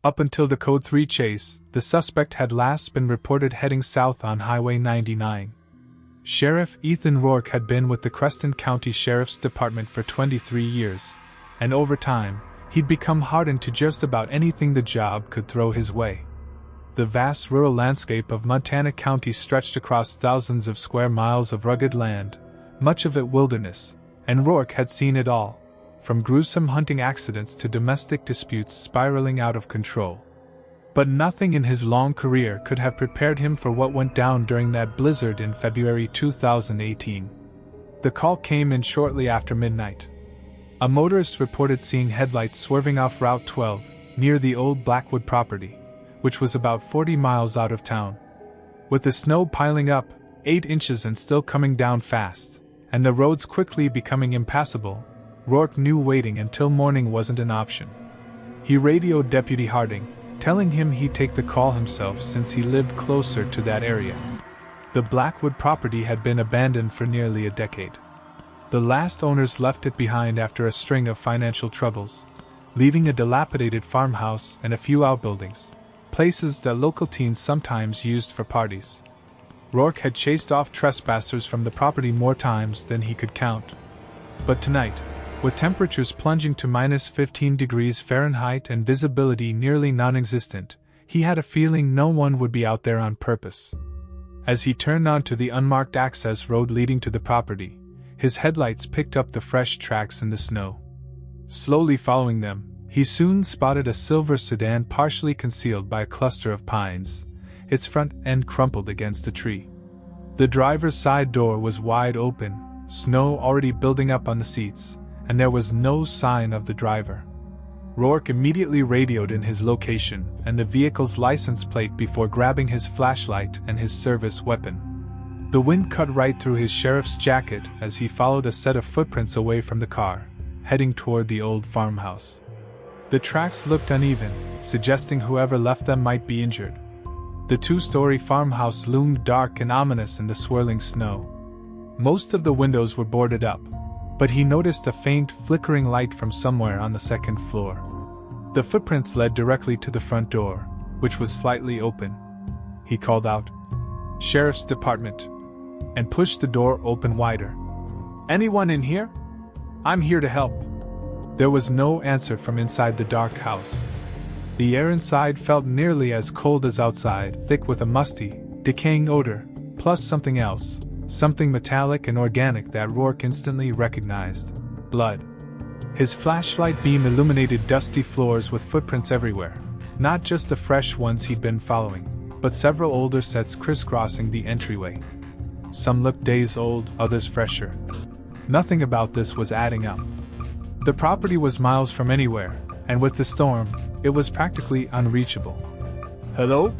Up until the Code 3 chase, the suspect had last been reported heading south on Highway 99. Sheriff Ethan Rourke had been with the Creston County Sheriff's Department for 23 years, and over time, he'd become hardened to just about anything the job could throw his way. The vast rural landscape of Montana County stretched across thousands of square miles of rugged land, much of it wilderness, and Rourke had seen it all, from gruesome hunting accidents to domestic disputes spiraling out of control. But nothing in his long career could have prepared him for what went down during that blizzard in February 2018. The call came in shortly after midnight. A motorist reported seeing headlights swerving off Route 12, near the old Blackwood property, which was about 40 miles out of town. With the snow piling up, 8 inches and still coming down fast, and the roads quickly becoming impassable, Rourke knew waiting until morning wasn't an option. He radioed Deputy Harding, telling him he'd take the call himself since he lived closer to that area. The Blackwood property had been abandoned for nearly a decade. The last owners left it behind after a string of financial troubles, leaving a dilapidated farmhouse and a few outbuildings, places that local teens sometimes used for parties. Rourke had chased off trespassers from the property more times than he could count. But tonight, with temperatures plunging to minus 15 degrees Fahrenheit and visibility nearly non-existent, he had a feeling no one would be out there on purpose. As he turned onto the unmarked access road leading to the property, his headlights picked up the fresh tracks in the snow. Slowly following them, he soon spotted a silver sedan partially concealed by a cluster of pines, its front end crumpled against a tree. The driver's side door was wide open, snow already building up on the seats, and there was no sign of the driver. Rourke immediately radioed in his location and the vehicle's license plate before grabbing his flashlight and his service weapon. The wind cut right through his sheriff's jacket as he followed a set of footprints away from the car, heading toward the old farmhouse. The tracks looked uneven, suggesting whoever left them might be injured. The 2-story farmhouse loomed dark and ominous in the swirling snow. Most of the windows were boarded up, but he noticed a faint flickering light from somewhere on the second floor. The footprints led directly to the front door, which was slightly open. He called out, "Sheriff's Department," and pushed the door open wider. "Anyone in here? I'm here to help." There was no answer from inside the dark house. The air inside felt nearly as cold as outside, thick with a musty, decaying odor, plus something else, something metallic and organic that Rourke instantly recognized: blood. His flashlight beam illuminated dusty floors with footprints everywhere, not just the fresh ones he'd been following, but several older sets crisscrossing the entryway. Some looked days old, others fresher. Nothing about this was adding up. The property was miles from anywhere, and with the storm, it was practically unreachable. "Hello?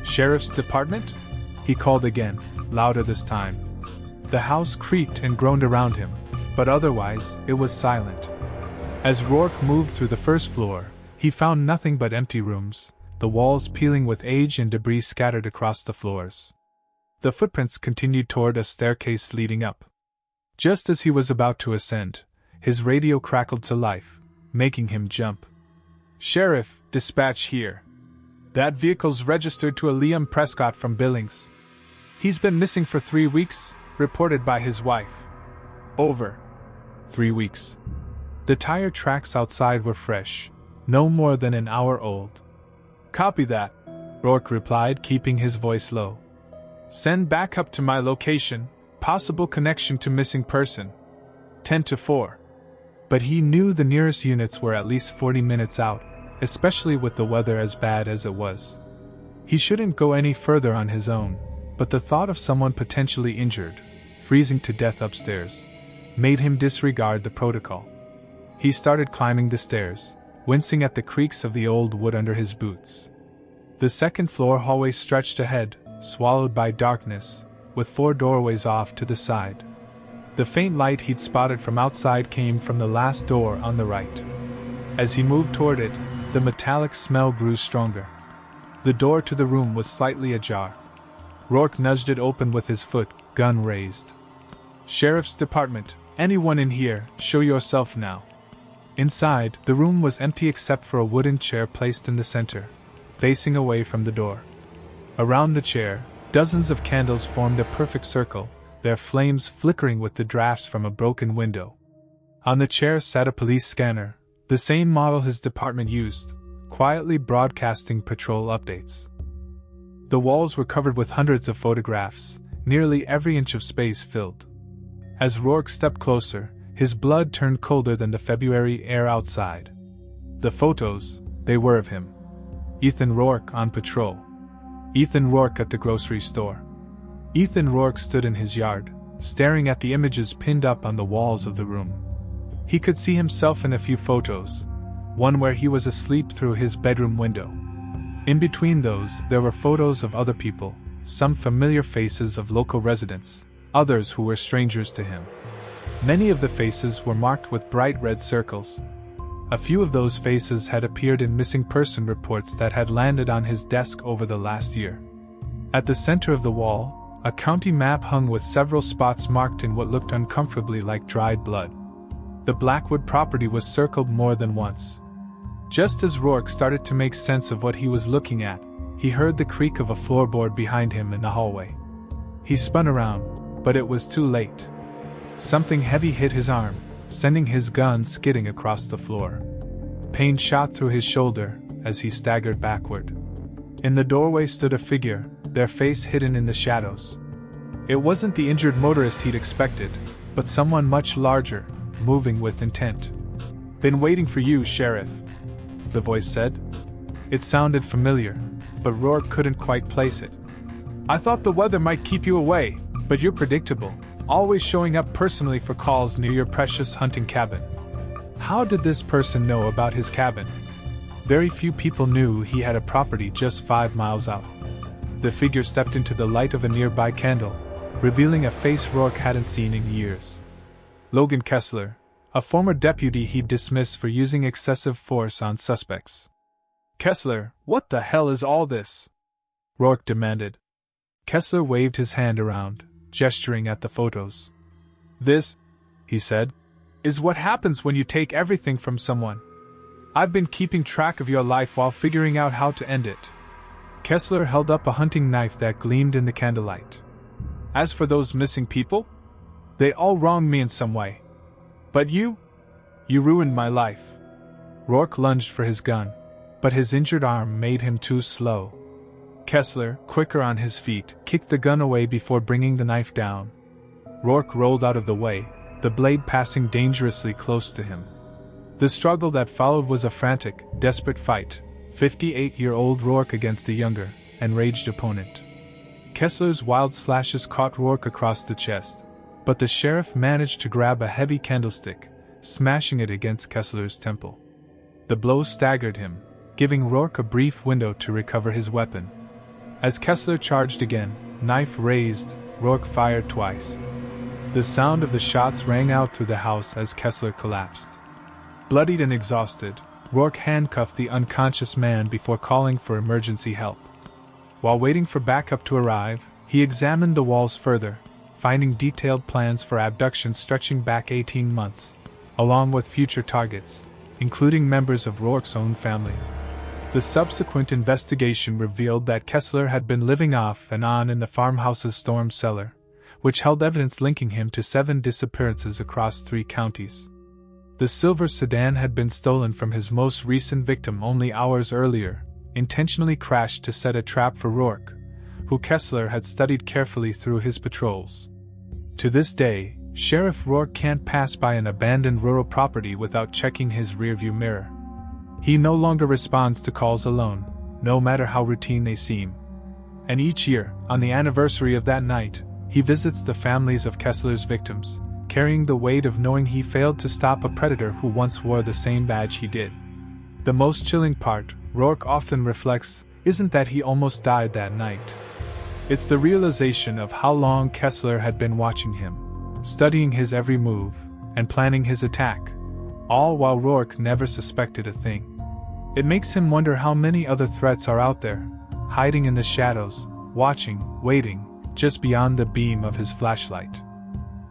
Sheriff's Department?" he called again, louder this time. The house creaked and groaned around him, but otherwise, it was silent. As Rourke moved through the first floor, he found nothing but empty rooms, the walls peeling with age and debris scattered across the floors. The footprints continued toward a staircase leading up. Just as he was about to ascend, his radio crackled to life, making him jump. "Sheriff, dispatch here. That vehicle's registered to a Liam Prescott from Billings. He's been missing for 3 weeks, reported by his wife." "Over." 3 weeks. The tire tracks outside were fresh, no more than an hour old. "Copy that," Rourke replied, keeping his voice low. "Send backup to my location, possible connection to missing person. 10 to 4. But he knew the nearest units were at least 40 minutes out, especially with the weather as bad as it was. He shouldn't go any further on his own, but the thought of someone potentially injured, freezing to death upstairs, made him disregard the protocol. He started climbing the stairs, wincing at the creaks of the old wood under his boots. The second-floor hallway stretched ahead, swallowed by darkness, with 4 doorways off to the side. The faint light he'd spotted from outside came from the last door on the right. As he moved toward it, the metallic smell grew stronger. The door to the room was slightly ajar. Rourke nudged it open with his foot, gun raised. "Sheriff's Department, anyone in here, show yourself now." Inside, the room was empty except for a wooden chair placed in the center, facing away from the door. Around the chair, dozens of candles formed a perfect circle, their flames flickering with the drafts from a broken window. On the chair sat a police scanner, the same model his department used, quietly broadcasting patrol updates. The walls were covered with hundreds of photographs, nearly every inch of space filled. As Rourke stepped closer, his blood turned colder than the February air outside. The photos, they were of him. Ethan Rourke on patrol. Ethan Rourke at the grocery store. Ethan Rourke stood in his yard, staring at the images pinned up on the walls of the room. He could see himself in a few photos, one where he was asleep through his bedroom window. In between those, there were photos of other people, some familiar faces of local residents, others who were strangers to him. Many of the faces were marked with bright red circles. A few of those faces had appeared in missing person reports that had landed on his desk over the last year. At the center of the wall, a county map hung with several spots marked in what looked uncomfortably like dried blood. The Blackwood property was circled more than once. Just as Rourke started to make sense of what he was looking at, he heard the creak of a floorboard behind him in the hallway. He spun around, but it was too late. Something heavy hit his arm, sending his gun skidding across the floor. Pain shot through his shoulder as he staggered backward. In the doorway stood a figure, their face hidden in the shadows. It wasn't the injured motorist he'd expected, but someone much larger, moving with intent. "Been waiting for you, Sheriff," the voice said. It sounded familiar, but Rourke couldn't quite place it. "I thought the weather might keep you away, but you're predictable, always showing up personally for calls near your precious hunting cabin." How did this person know about his cabin? Very few people knew he had a property just 5 miles out. The figure stepped into the light of a nearby candle, revealing a face Rourke hadn't seen in years. Logan Kessler, a former deputy he'd dismissed for using excessive force on suspects. "Kessler, what the hell is all this?" Rourke demanded. Kessler waved his hand around, gesturing at the photos. "This," he said, "is what happens when you take everything from someone. I've been keeping track of your life while figuring out how to end it." Kessler held up a hunting knife that gleamed in the candlelight. "As for those missing people, they all wronged me in some way. But you ruined my life." Rourke lunged for his gun, but his injured arm made him too slow. Kessler, quicker on his feet, kicked the gun away before bringing the knife down. Rourke rolled out of the way, the blade passing dangerously close to him. The struggle that followed was a frantic, desperate fight, 58-year-old Rourke against a younger, enraged opponent. Kessler's wild slashes caught Rourke across the chest, but the sheriff managed to grab a heavy candlestick, smashing it against Kessler's temple. The blow staggered him, giving Rourke a brief window to recover his weapon. As Kessler charged again, knife raised, Rourke fired twice. The sound of the shots rang out through the house as Kessler collapsed. Bloodied and exhausted, Rourke handcuffed the unconscious man before calling for emergency help. While waiting for backup to arrive, he examined the walls further, finding detailed plans for abduction stretching back 18 months, along with future targets, including members of Rourke's own family. The subsequent investigation revealed that Kessler had been living off and on in the farmhouse's storm cellar, which held evidence linking him to 7 disappearances across 3 counties. The silver sedan had been stolen from his most recent victim only hours earlier, intentionally crashed to set a trap for Rourke, who Kessler had studied carefully through his patrols. To this day, Sheriff Rourke can't pass by an abandoned rural property without checking his rearview mirror. He no longer responds to calls alone, no matter how routine they seem. And each year, on the anniversary of that night, he visits the families of Kessler's victims, carrying the weight of knowing he failed to stop a predator who once wore the same badge he did. The most chilling part, Rourke often reflects, isn't that he almost died that night. It's the realization of how long Kessler had been watching him, studying his every move, and planning his attack, all while Rourke never suspected a thing. It makes him wonder how many other threats are out there, hiding in the shadows, watching, waiting, just beyond the beam of his flashlight.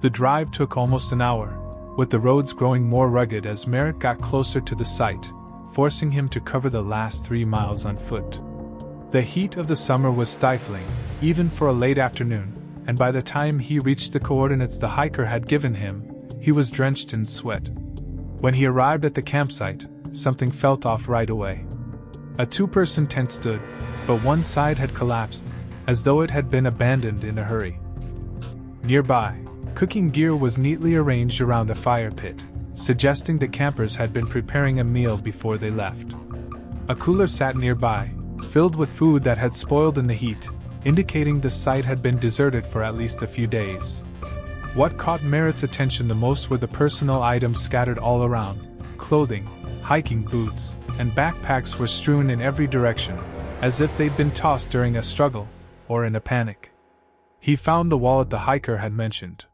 The drive took almost an hour, with the roads growing more rugged as Merritt got closer to the site, forcing him to cover the last 3 miles on foot. The heat of the summer was stifling, even for a late afternoon, and by the time he reached the coordinates the hiker had given him, he was drenched in sweat. When he arrived at the campsite, something felt off right away. A 2-person tent stood, but one side had collapsed, as though it had been abandoned in a hurry. Nearby, cooking gear was neatly arranged around a fire pit, suggesting the campers had been preparing a meal before they left. A cooler sat nearby, filled with food that had spoiled in the heat, indicating the site had been deserted for at least a few days. What caught Merritt's attention the most were the personal items scattered all around. Clothing, hiking boots, and backpacks were strewn in every direction, as if they'd been tossed during a struggle, or in a panic. He found the wallet the hiker had mentioned.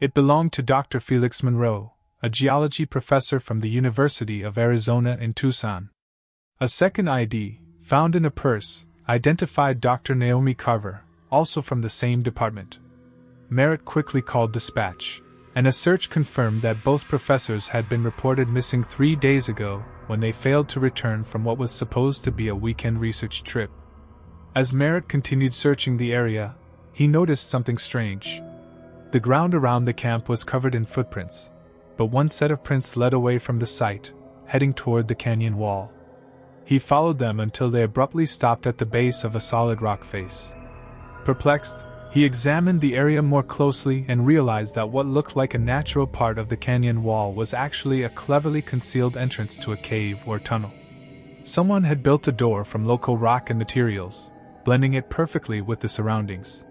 It belonged to Dr. Felix Monroe, a geology professor from the University of Arizona in Tucson. A second ID, found in a purse, identified Dr. Naomi Carver, also from the same department. Merritt quickly called dispatch, and a search confirmed that both professors had been reported missing 3 days ago when they failed to return from what was supposed to be a weekend research trip. As Merritt continued searching the area, he noticed something strange. The ground around the camp was covered in footprints, but one set of prints led away from the site, heading toward the canyon wall. He followed them until they abruptly stopped at the base of a solid rock face. Perplexed, he examined the area more closely and realized that what looked like a natural part of the canyon wall was actually a cleverly concealed entrance to a cave or tunnel. Someone had built a door from local rock and materials, blending it perfectly with the surroundings.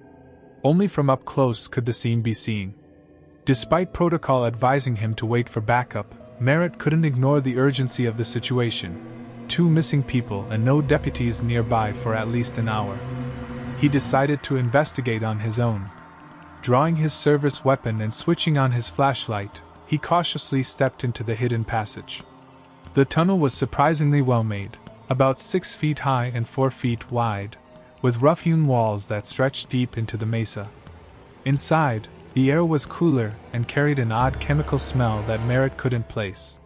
Only from up close could the scene be seen. Despite protocol advising him to wait for backup, Merritt couldn't ignore the urgency of the situation. 2 missing people and no deputies nearby for at least an hour. He decided to investigate on his own. Drawing his service weapon and switching on his flashlight, he cautiously stepped into the hidden passage. The tunnel was surprisingly well made, about 6 feet high and 4 feet wide, with rough-hewn walls that stretched deep into the mesa. Inside, the air was cooler and carried an odd chemical smell that Merritt couldn't place.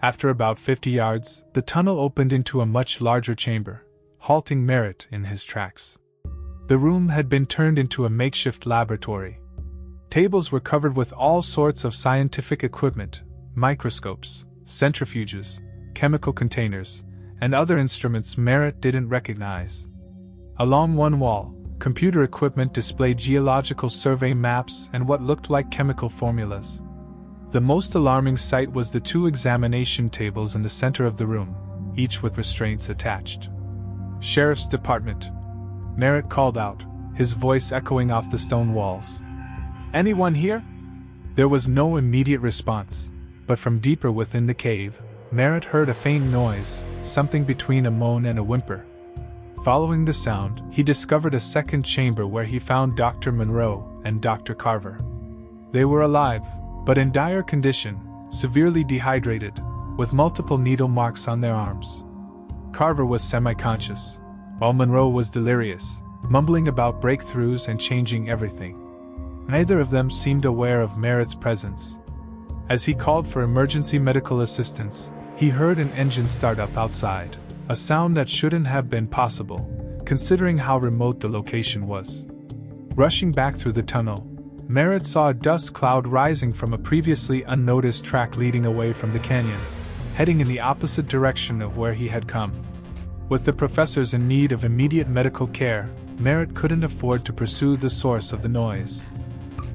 After about 50 yards, the tunnel opened into a much larger chamber, halting Merritt in his tracks. The room had been turned into a makeshift laboratory. Tables were covered with all sorts of scientific equipment, microscopes, centrifuges, chemical containers, and other instruments Merritt didn't recognize. Along one wall, computer equipment displayed geological survey maps and what looked like chemical formulas. The most alarming sight was the 2 examination tables in the center of the room, each with restraints attached. "Sheriff's Department," Merritt called out, his voice echoing off the stone walls. "Anyone here?" There was no immediate response, but from deeper within the cave, Merritt heard a faint noise, something between a moan and a whimper. Following the sound, he discovered a second chamber where he found Dr. Monroe and Dr. Carver. They were alive, but in dire condition, severely dehydrated, with multiple needle marks on their arms. Carver was semi-conscious, while Monroe was delirious, mumbling about breakthroughs and changing everything. Neither of them seemed aware of Merritt's presence. As he called for emergency medical assistance, he heard an engine start up outside, a sound that shouldn't have been possible, considering how remote the location was. Rushing back through the tunnel, Merritt saw a dust cloud rising from a previously unnoticed track leading away from the canyon, heading in the opposite direction of where he had come. With the professors in need of immediate medical care, Merritt couldn't afford to pursue the source of the noise.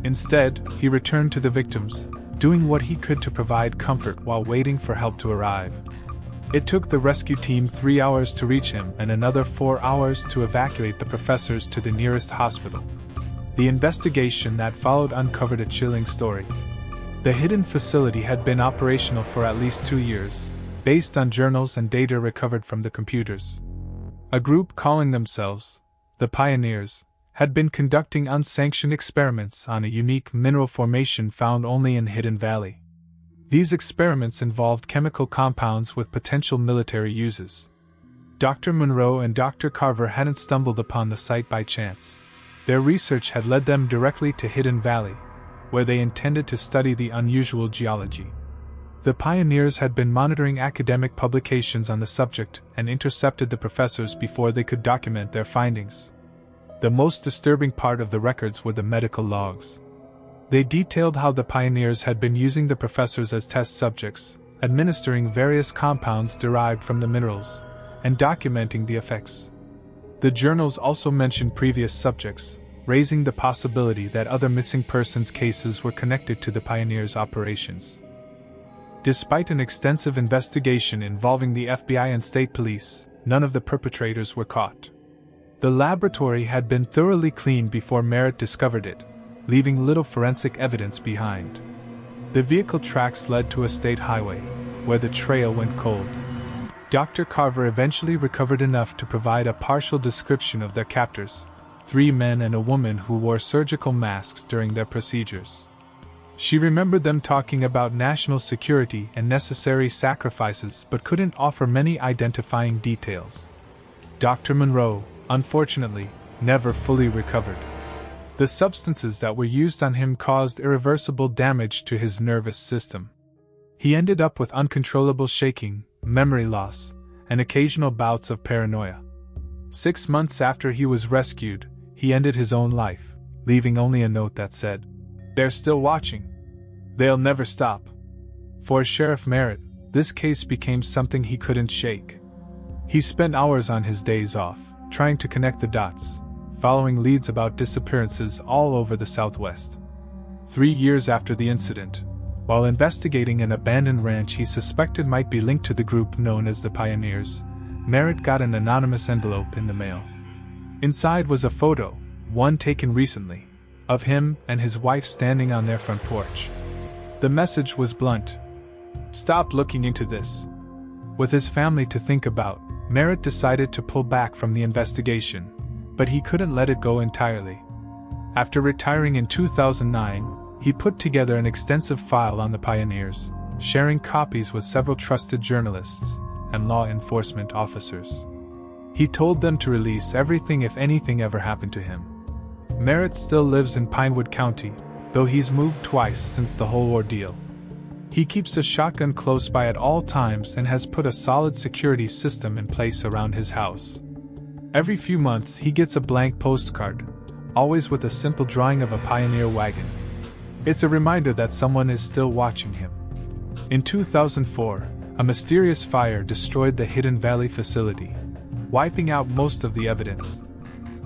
Instead, he returned to the victims, doing what he could to provide comfort while waiting for help to arrive. It took the rescue team 3 hours to reach him and another 4 hours to evacuate the professors to the nearest hospital. The investigation that followed uncovered a chilling story. The hidden facility had been operational for at least 2 years, based on journals and data recovered from the computers. A group calling themselves the Pioneers had been conducting unsanctioned experiments on a unique mineral formation found only in Hidden Valley. These experiments involved chemical compounds with potential military uses. Dr. Monroe and Dr. Carver hadn't stumbled upon the site by chance. Their research had led them directly to Hidden Valley, where they intended to study the unusual geology. The pioneers had been monitoring academic publications on the subject and intercepted the professors before they could document their findings. The most disturbing part of the records were the medical logs. They detailed how the pioneers had been using the professors as test subjects, administering various compounds derived from the minerals, and documenting the effects. The journals also mentioned previous subjects, raising the possibility that other missing persons cases were connected to the pioneers' operations. Despite an extensive investigation involving the FBI and state police, none of the perpetrators were caught. The laboratory had been thoroughly cleaned before Merritt discovered it, leaving little forensic evidence behind. The vehicle tracks led to a state highway, where the trail went cold. Dr. Carver eventually recovered enough to provide a partial description of their captors, 3 men and a woman who wore surgical masks during their procedures. She remembered them talking about national security and necessary sacrifices but couldn't offer many identifying details. Dr. Monroe, unfortunately, never fully recovered. The substances that were used on him caused irreversible damage to his nervous system. He ended up with uncontrollable shaking, memory loss, and occasional bouts of paranoia. 6 months after he was rescued, he ended his own life, leaving only a note that said, "They're still watching. They'll never stop." For Sheriff Merritt, this case became something he couldn't shake. He spent hours on his days off, trying to connect the dots, following leads about disappearances all over the Southwest. 3 years after the incident, while investigating an abandoned ranch he suspected might be linked to the group known as the Pioneers, Merritt got an anonymous envelope in the mail. Inside was a photo, one taken recently, of him and his wife standing on their front porch. The message was blunt: "Stop looking into this." With his family to think about, Merritt decided to pull back from the investigation, but he couldn't let it go entirely. After retiring in 2009, he put together an extensive file on the Pioneers, sharing copies with several trusted journalists and law enforcement officers. He told them to release everything if anything ever happened to him. Merritt still lives in Pinewood County, though he's moved twice since the whole ordeal. He keeps a shotgun close by at all times and has put a solid security system in place around his house. Every few months he gets a blank postcard, always with a simple drawing of a Pioneer wagon. It's a reminder that someone is still watching him. In 2004, a mysterious fire destroyed the Hidden Valley facility, wiping out most of the evidence.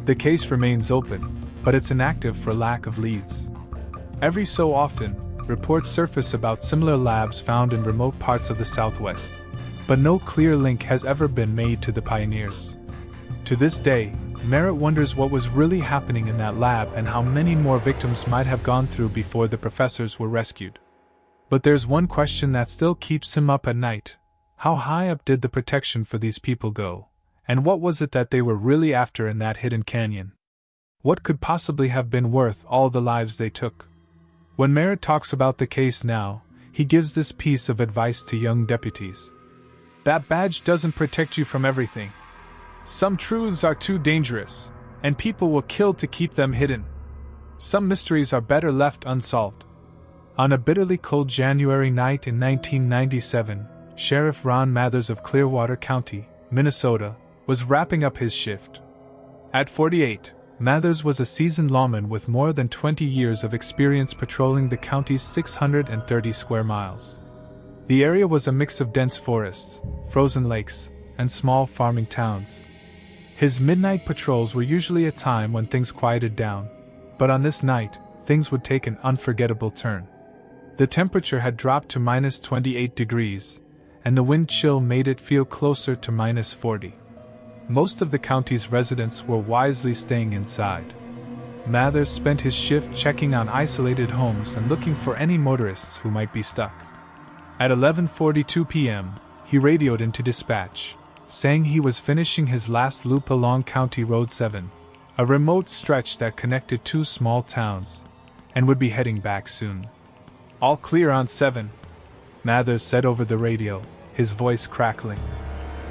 The case remains open, but it's inactive for lack of leads. Every so often, reports surface about similar labs found in remote parts of the Southwest, but no clear link has ever been made to the Pioneers. To this day, Merritt wonders what was really happening in that lab and how many more victims might have gone through before the professors were rescued. But there's one question that still keeps him up at night: how high up did the protection for these people go? And what was it that they were really after in that hidden canyon? What could possibly have been worth all the lives they took? When Merritt talks about the case now, he gives this piece of advice to young deputies: "That badge doesn't protect you from everything. Some truths are too dangerous, and people will kill to keep them hidden. Some mysteries are better left unsolved." On a bitterly cold January night in 1997, Sheriff Ron Mathers of Clearwater County, Minnesota, was wrapping up his shift. At 48, Mathers was a seasoned lawman with more than 20 years of experience patrolling the county's 630 square miles. The area was a mix of dense forests, frozen lakes, and small farming towns. His midnight patrols were usually a time when things quieted down, but on this night, things would take an unforgettable turn. The temperature had dropped to minus 28 degrees, and the wind chill made it feel closer to minus 40. Most of the county's residents were wisely staying inside. Mathers spent his shift checking on isolated homes and looking for any motorists who might be stuck. At 11:42 p.m., he radioed into dispatch, saying he was finishing his last loop along County Road 7, a remote stretch that connected 2 small towns, and would be heading back soon. "All clear on 7, Mathers said over the radio, his voice crackling.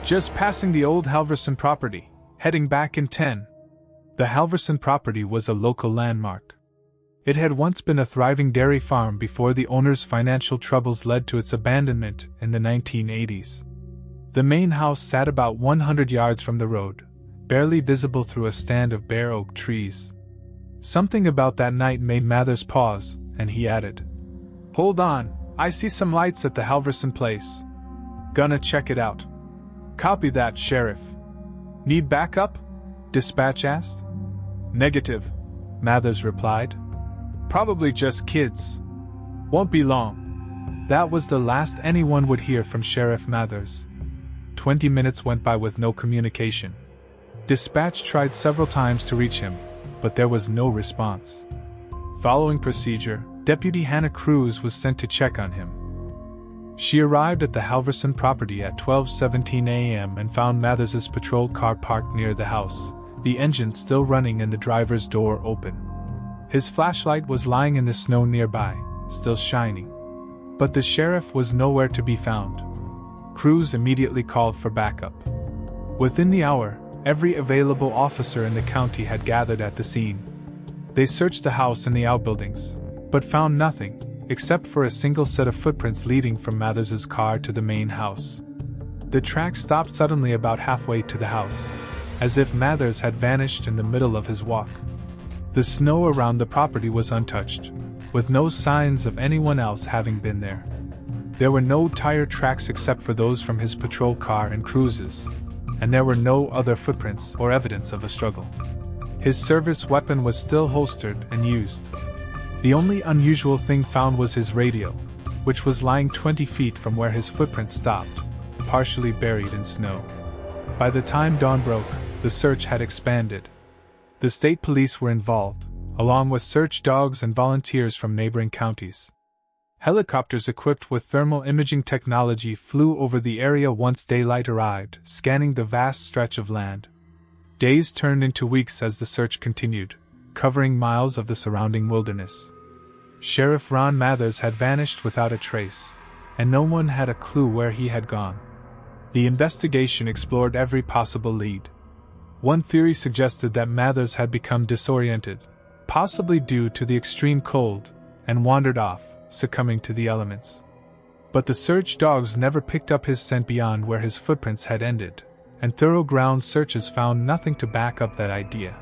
"Just passing the old Halverson property, heading back in 10. The Halverson property was a local landmark. It had once been a thriving dairy farm before the owner's financial troubles led to its abandonment in the 1980s. The main house sat about 100 yards from the road, barely visible through a stand of bare oak trees. Something about that night made Mathers pause, and he added, "Hold on, I see some lights at the Halverson place. Gonna check it out." "Copy that, Sheriff." "Need backup?" Dispatch asked. "Negative," Mathers replied. "Probably just kids. Won't be long." That was the last anyone would hear from Sheriff Mathers. 20 minutes went by with no communication. Dispatch tried several times to reach him, but there was no response. Following procedure, Deputy Hannah Cruz was sent to check on him. She arrived at the Halverson property at 12:17 a.m. and found Mathers's patrol car parked near the house, the engine still running and the driver's door open. His flashlight was lying in the snow nearby, still shining. But the sheriff was nowhere to be found. Cruz immediately called for backup. Within the hour, every available officer in the county had gathered at the scene. They searched the house and the outbuildings, but found nothing, except for a single set of footprints leading from Mathers's car to the main house. The tracks stopped suddenly about halfway to the house, as if Mathers had vanished in the middle of his walk. The snow around the property was untouched, with no signs of anyone else having been there. There were no tire tracks except for those from his patrol car and Cruz's, and there were no other footprints or evidence of a struggle. His service weapon was still holstered and used. The only unusual thing found was his radio, which was lying 20 feet from where his footprints stopped, partially buried in snow. By the time dawn broke, the search had expanded. The state police were involved, along with search dogs and volunteers from neighboring counties. Helicopters equipped with thermal imaging technology flew over the area once daylight arrived, scanning the vast stretch of land. Days turned into weeks as the search continued, covering miles of the surrounding wilderness. Sheriff Ron Mathers had vanished without a trace, and no one had a clue where he had gone. The investigation explored every possible lead. One theory suggested that Mathers had become disoriented, possibly due to the extreme cold, and wandered off, succumbing to the elements. But the search dogs never picked up his scent beyond where his footprints had ended, and thorough ground searches found nothing to back up that idea.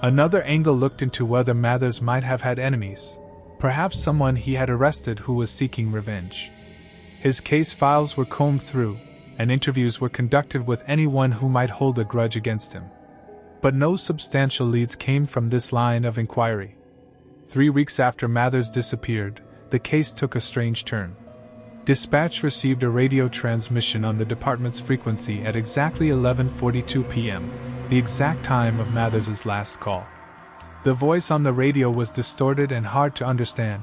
Another angle looked into whether Mathers might have had enemies, perhaps someone he had arrested who was seeking revenge. His case files were combed through, and interviews were conducted with anyone who might hold a grudge against him. But no substantial leads came from this line of inquiry. 3 weeks after Mathers disappeared, the case took a strange turn. Dispatch received a radio transmission on the department's frequency at exactly 11:42 p.m., the exact time of Mathers's last call. The voice on the radio was distorted and hard to understand,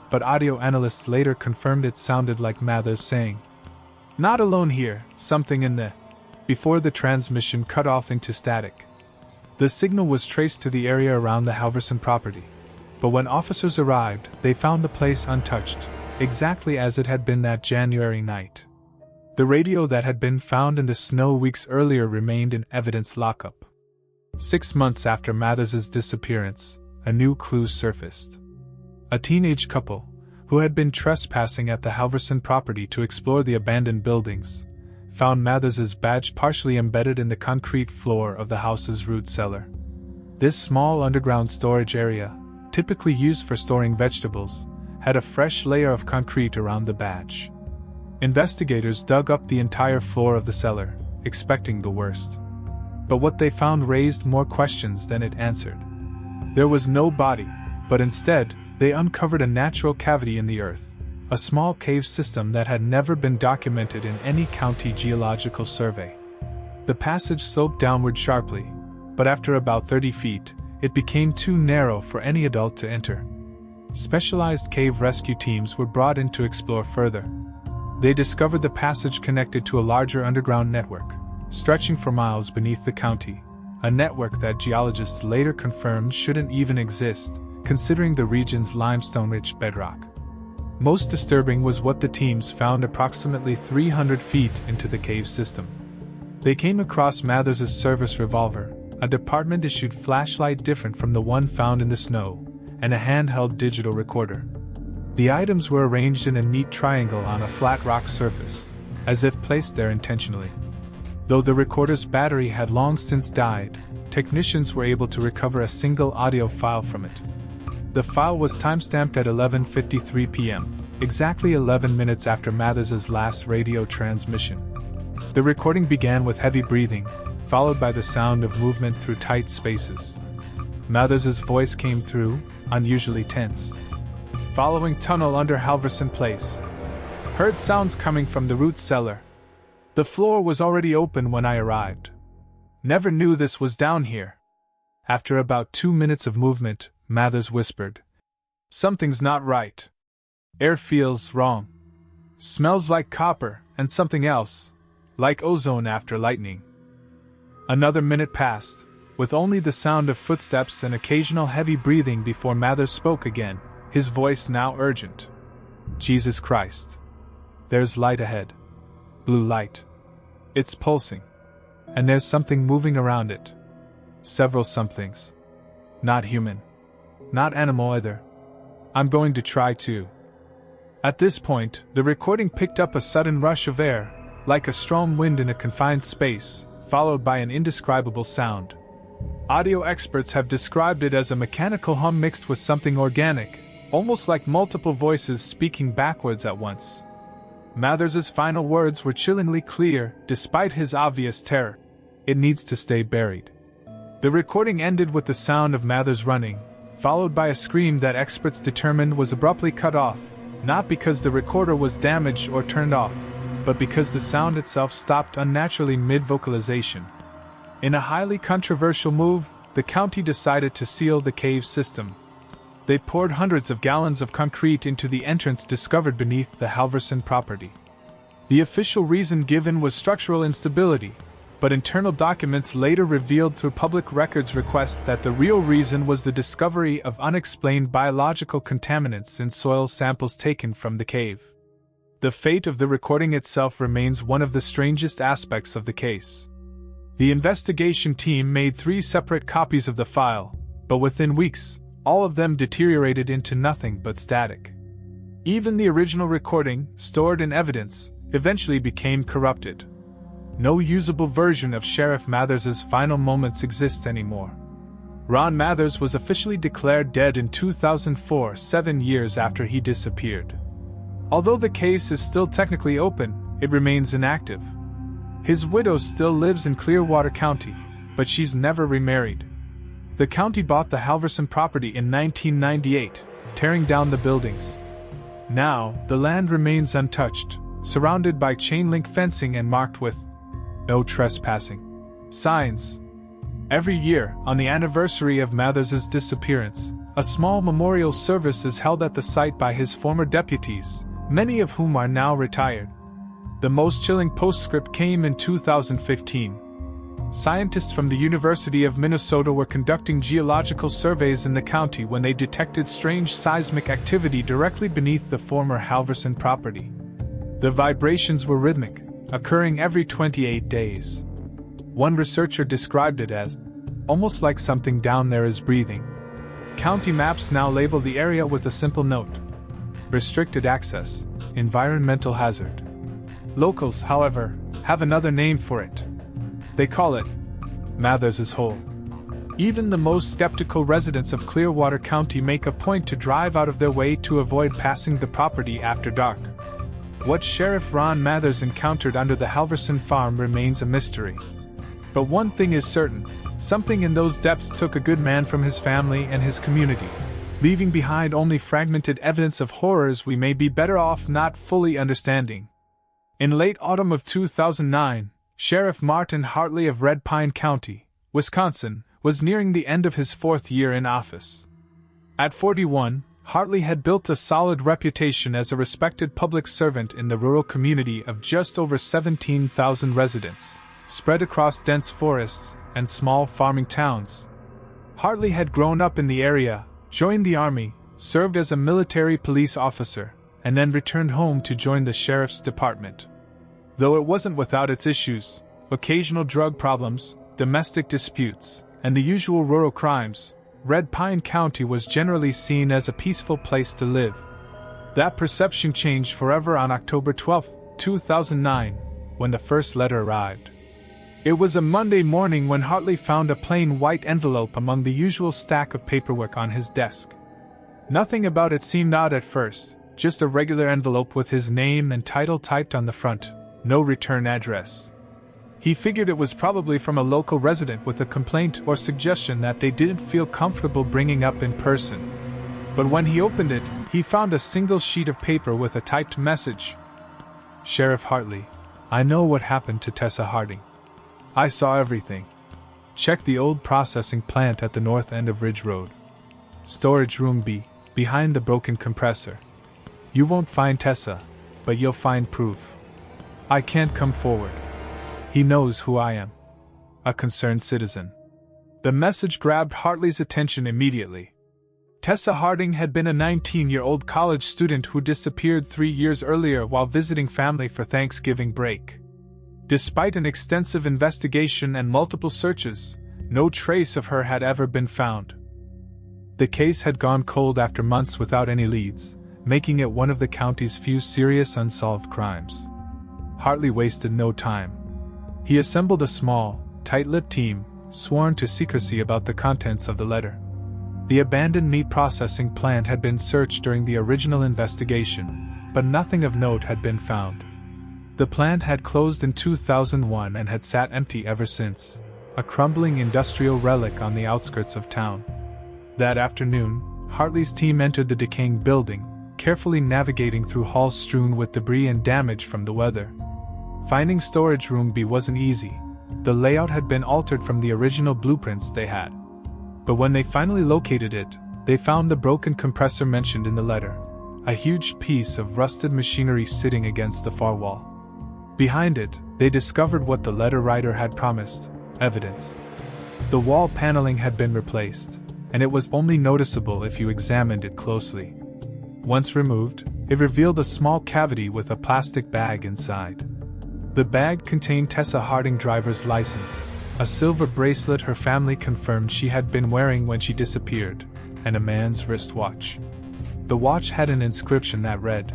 but audio analysts later confirmed it sounded like Mathers saying, "Not alone here, something in the," before the transmission cut off into static. The signal was traced to the area around the Halverson property, but when officers arrived, they found the place untouched, exactly as it had been that January night. The radio that had been found in the snow weeks earlier remained in evidence lockup. 6 months after Mathers's disappearance, a new clue surfaced. A teenage couple, who had been trespassing at the Halverson property to explore the abandoned buildings, found Mathers's badge partially embedded in the concrete floor of the house's root cellar. This small underground storage area, typically used for storing vegetables, had a fresh layer of concrete around the badge. Investigators dug up the entire floor of the cellar, expecting the worst. But what they found raised more questions than it answered. There was no body, but instead, they uncovered a natural cavity in the earth, a small cave system that had never been documented in any county geological survey. The passage sloped downward sharply, but after about 30 feet, it became too narrow for any adult to enter. Specialized cave rescue teams were brought in to explore further. They discovered the passage connected to a larger underground network, stretching for miles beneath the county, a network that geologists later confirmed shouldn't even exist, considering the region's limestone-rich bedrock. Most disturbing was what the teams found approximately 300 feet into the cave system. They came across Mathers's service revolver, a department-issued flashlight different from the one found in the snow, and a handheld digital recorder. The items were arranged in a neat triangle on a flat rock surface, as if placed there intentionally. Though the recorder's battery had long since died, technicians were able to recover a single audio file from it. The file was timestamped at 11:53 p.m., exactly 11 minutes after Mathers's last radio transmission. The recording began with heavy breathing, followed by the sound of movement through tight spaces. Mathers's voice came through, unusually tense. Following tunnel under Halverson Place. Heard sounds coming from the root cellar. The floor was already open when I arrived. Never knew this was down here. After about 2 minutes of movement, Mathers whispered, "Something's not right. Air feels wrong. Smells like copper and something else, like ozone after lightning." Another minute passed, with only the sound of footsteps and occasional heavy breathing before Mathers spoke again, his voice now urgent. "Jesus Christ. There's light ahead. Blue light. It's pulsing. And there's something moving around it. Several somethings. Not human. Not animal either. I'm going to try to." At this point, the recording picked up a sudden rush of air, like a strong wind in a confined space, followed by an indescribable sound. Audio experts have described it as a mechanical hum mixed with something organic, almost like multiple voices speaking backwards at once. Mathers's final words were chillingly clear, despite his obvious terror. "It needs to stay buried." The recording ended with the sound of Mathers running, followed by a scream that experts determined was abruptly cut off, not because the recorder was damaged or turned off, but because the sound itself stopped unnaturally mid-vocalization. In a highly controversial move, the county decided to seal the cave system. They poured hundreds of gallons of concrete into the entrance discovered beneath the Halverson property. The official reason given was structural instability, but internal documents later revealed through public records requests that the real reason was the discovery of unexplained biological contaminants in soil samples taken from the cave. The fate of the recording itself remains one of the strangest aspects of the case. The investigation team made 3 separate copies of the file, but within weeks, all of them deteriorated into nothing but static. Even the original recording, stored in evidence, eventually became corrupted. No usable version of Sheriff Mathers's final moments exists anymore. Ron Mathers was officially declared dead in 2004, 7 years after he disappeared. Although the case is still technically open, it remains inactive. His widow still lives in Clearwater County, but she's never remarried. The county bought the Halverson property in 1998, tearing down the buildings. Now, the land remains untouched, surrounded by chain-link fencing and marked with "No trespassing" signs. Every year, on the anniversary of Mathers's disappearance, a small memorial service is held at the site by his former deputies, many of whom are now retired. The most chilling postscript came in 2015. Scientists from the University of Minnesota were conducting geological surveys in the county when they detected strange seismic activity directly beneath the former Halverson property. The vibrations were rhythmic, occurring every 28 days. One researcher described it as, "almost like something down there is breathing." County maps now label the area with a simple note: restricted access, environmental hazard. Locals, however, have another name for it. They call it Mathers's Hole. Even the most skeptical residents of Clearwater County make a point to drive out of their way to avoid passing the property after dark. What Sheriff Ron Mathers encountered under the Halverson farm remains a mystery. But one thing is certain: something in those depths took a good man from his family and his community, leaving behind only fragmented evidence of horrors we may be better off not fully understanding. In late autumn of 2009, Sheriff Martin Hartley of Red Pine County, Wisconsin, was nearing the end of his 4th year in office. At 41, Hartley had built a solid reputation as a respected public servant in the rural community of just over 17,000 residents, spread across dense forests and small farming towns. Hartley had grown up in the area, joined the Army, served as a military police officer, and then returned home to join the sheriff's department. Though it wasn't without its issues, occasional drug problems, domestic disputes, and the usual rural crimes, Red Pine County was generally seen as a peaceful place to live. That perception changed forever on October 12, 2009, when the first letter arrived. It was a Monday morning when Hartley found a plain white envelope among the usual stack of paperwork on his desk. Nothing about it seemed odd at first, just a regular envelope with his name and title typed on the front, no return address. He figured it was probably from a local resident with a complaint or suggestion that they didn't feel comfortable bringing up in person. But when he opened it, he found a single sheet of paper with a typed message. Sheriff Hartley, I know what happened to Tessa Harding. I saw everything. Check the old processing plant at the north end of Ridge Road. Storage room B, behind the broken compressor. You won't find Tessa, but you'll find proof. I can't come forward. He knows who I am. A concerned citizen. The message grabbed Hartley's attention immediately. Tessa Harding had been a 19-year-old college student who disappeared 3 years earlier while visiting family for Thanksgiving break. Despite an extensive investigation and multiple searches, no trace of her had ever been found. The case had gone cold after months without any leads, making it one of the county's few serious unsolved crimes. Hartley wasted no time. He assembled a small, tight-lipped team, sworn to secrecy about the contents of the letter. The abandoned meat processing plant had been searched during the original investigation, but nothing of note had been found. The plant had closed in 2001 and had sat empty ever since, a crumbling industrial relic on the outskirts of town. That afternoon, Hartley's team entered the decaying building, carefully navigating through halls strewn with debris and damage from the weather. Finding storage room B wasn't easy. The layout had been altered from the original blueprints they had. But when they finally located it, they found the broken compressor mentioned in the letter, a huge piece of rusted machinery sitting against the far wall. Behind it, they discovered what the letter writer had promised: evidence. The wall paneling had been replaced, and it was only noticeable if you examined it closely. Once removed, it revealed a small cavity with a plastic bag inside. The bag contained Tessa Harding's driver's license, a silver bracelet her family confirmed she had been wearing when she disappeared, and a man's wristwatch. The watch had an inscription that read,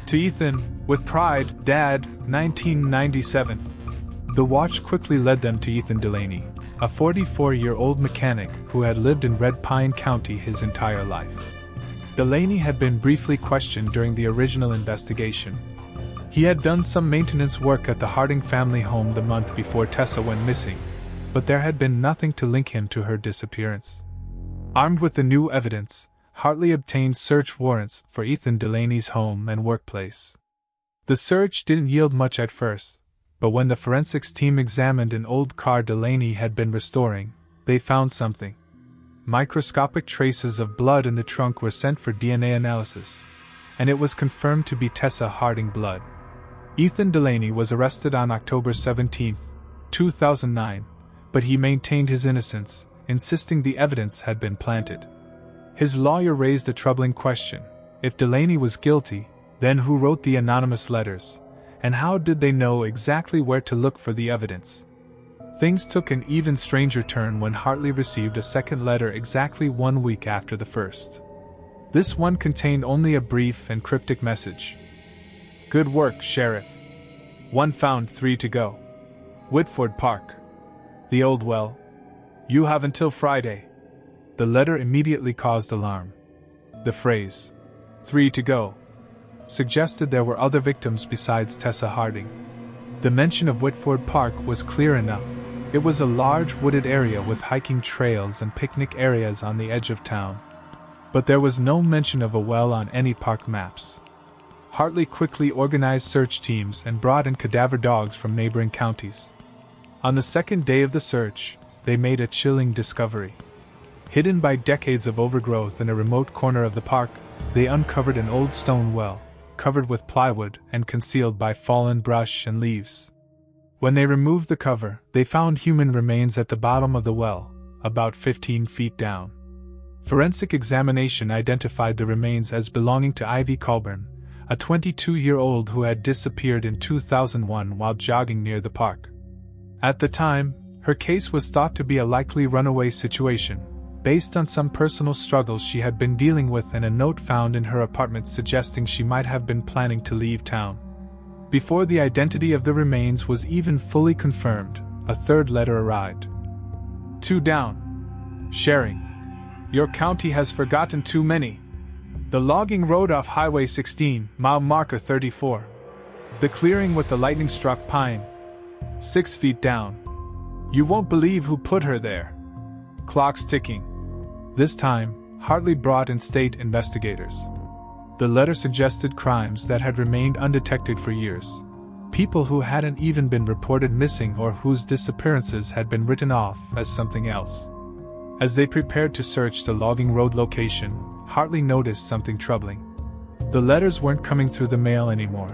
"To Ethan, with pride, Dad, 1997. The watch quickly led them to Ethan Delaney, a 44-year-old mechanic who had lived in Red Pine County his entire life. Delaney had been briefly questioned during the original investigation. He had done some maintenance work at the Harding family home the month before Tessa went missing, but there had been nothing to link him to her disappearance. Armed with the new evidence, Hartley obtained search warrants for Ethan Delaney's home and workplace. The search didn't yield much at first, but when the forensics team examined an old car Delaney had been restoring, they found something. Microscopic traces of blood in the trunk were sent for DNA analysis, and it was confirmed to be Tessa Harding blood. Ethan Delaney was arrested on October 17, 2009, but he maintained his innocence, insisting the evidence had been planted. His lawyer raised a troubling question: if Delaney was guilty, then who wrote the anonymous letters, and how did they know exactly where to look for the evidence? Things took an even stranger turn when Hartley received a second letter exactly 1 week after the first. This one contained only a brief and cryptic message. "Good work, Sheriff. 1 found, 3 to go. Whitford Park. The old well. You have until Friday." The letter immediately caused alarm. The phrase, 3 to go, suggested there were other victims besides Tessa Harding. The mention of Whitford Park was clear enough. It was a large wooded area with hiking trails and picnic areas on the edge of town. But there was no mention of a well on any park maps. Hartley quickly organized search teams and brought in cadaver dogs from neighboring counties. On the second day of the search, they made a chilling discovery. Hidden by decades of overgrowth in a remote corner of the park, they uncovered an old stone well, covered with plywood and concealed by fallen brush and leaves. When they removed the cover, they found human remains at the bottom of the well, about 15 feet down. Forensic examination identified the remains as belonging to Ivy Colburn, a 22-year-old who had disappeared in 2001 while jogging near the park. At the time, her case was thought to be a likely runaway situation, based on some personal struggles she had been dealing with and a note found in her apartment suggesting she might have been planning to leave town. Before the identity of the remains was even fully confirmed, a third letter arrived. 2 down. Sharing. Your county has forgotten too many. The logging road off Highway 16, mile marker 34. The clearing with the lightning-struck pine. 6 feet down. You won't believe who put her there. Clock's ticking. This time, Hartley brought in state investigators. The letter suggested crimes that had remained undetected for years. People who hadn't even been reported missing or whose disappearances had been written off as something else. As they prepared to search the logging road location, Hartley noticed something troubling. The letters weren't coming through the mail anymore.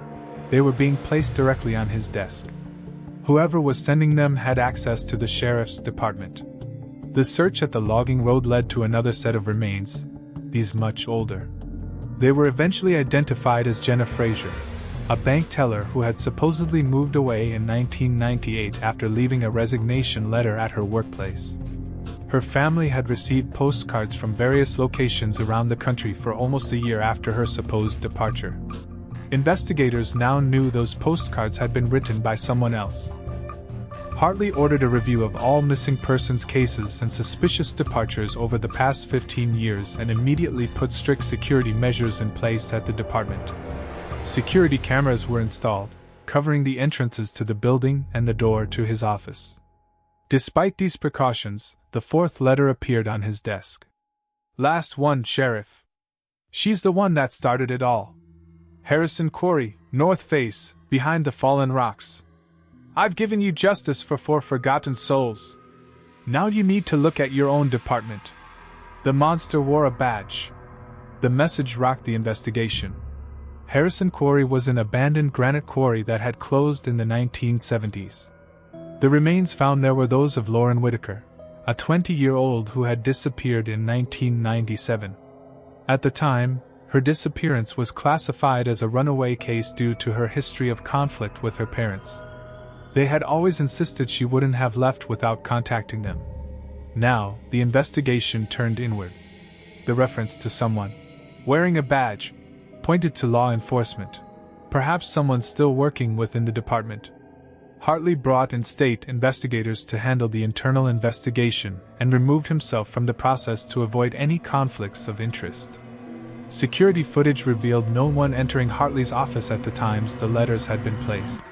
They were being placed directly on his desk. Whoever was sending them had access to the sheriff's department. The search at the logging road led to another set of remains, these much older. They were eventually identified as Jenna Frazier, a bank teller who had supposedly moved away in 1998 after leaving a resignation letter at her workplace. Her family had received postcards from various locations around the country for almost a year after her supposed departure. Investigators now knew those postcards had been written by someone else. Hartley ordered a review of all missing persons cases and suspicious departures over the past 15 years and immediately put strict security measures in place at the department. Security cameras were installed, covering the entrances to the building and the door to his office. Despite these precautions, the 4th letter appeared on his desk. Last one, Sheriff. She's the one that started it all. Harrison Quarry, North Face, behind the fallen rocks. I've given you justice for 4 forgotten souls. Now you need to look at your own department. The monster wore a badge. The message rocked the investigation. Harrison Quarry was an abandoned granite quarry that had closed in the 1970s. The remains found there were those of Lauren Whitaker, a 20-year-old who had disappeared in 1997. At the time, her disappearance was classified as a runaway case due to her history of conflict with her parents. They had always insisted she wouldn't have left without contacting them. Now, the investigation turned inward. The reference to someone wearing a badge pointed to law enforcement, perhaps someone still working within the department. Hartley brought in state investigators to handle the internal investigation and removed himself from the process to avoid any conflicts of interest. Security footage revealed no one entering Hartley's office at the times the letters had been placed.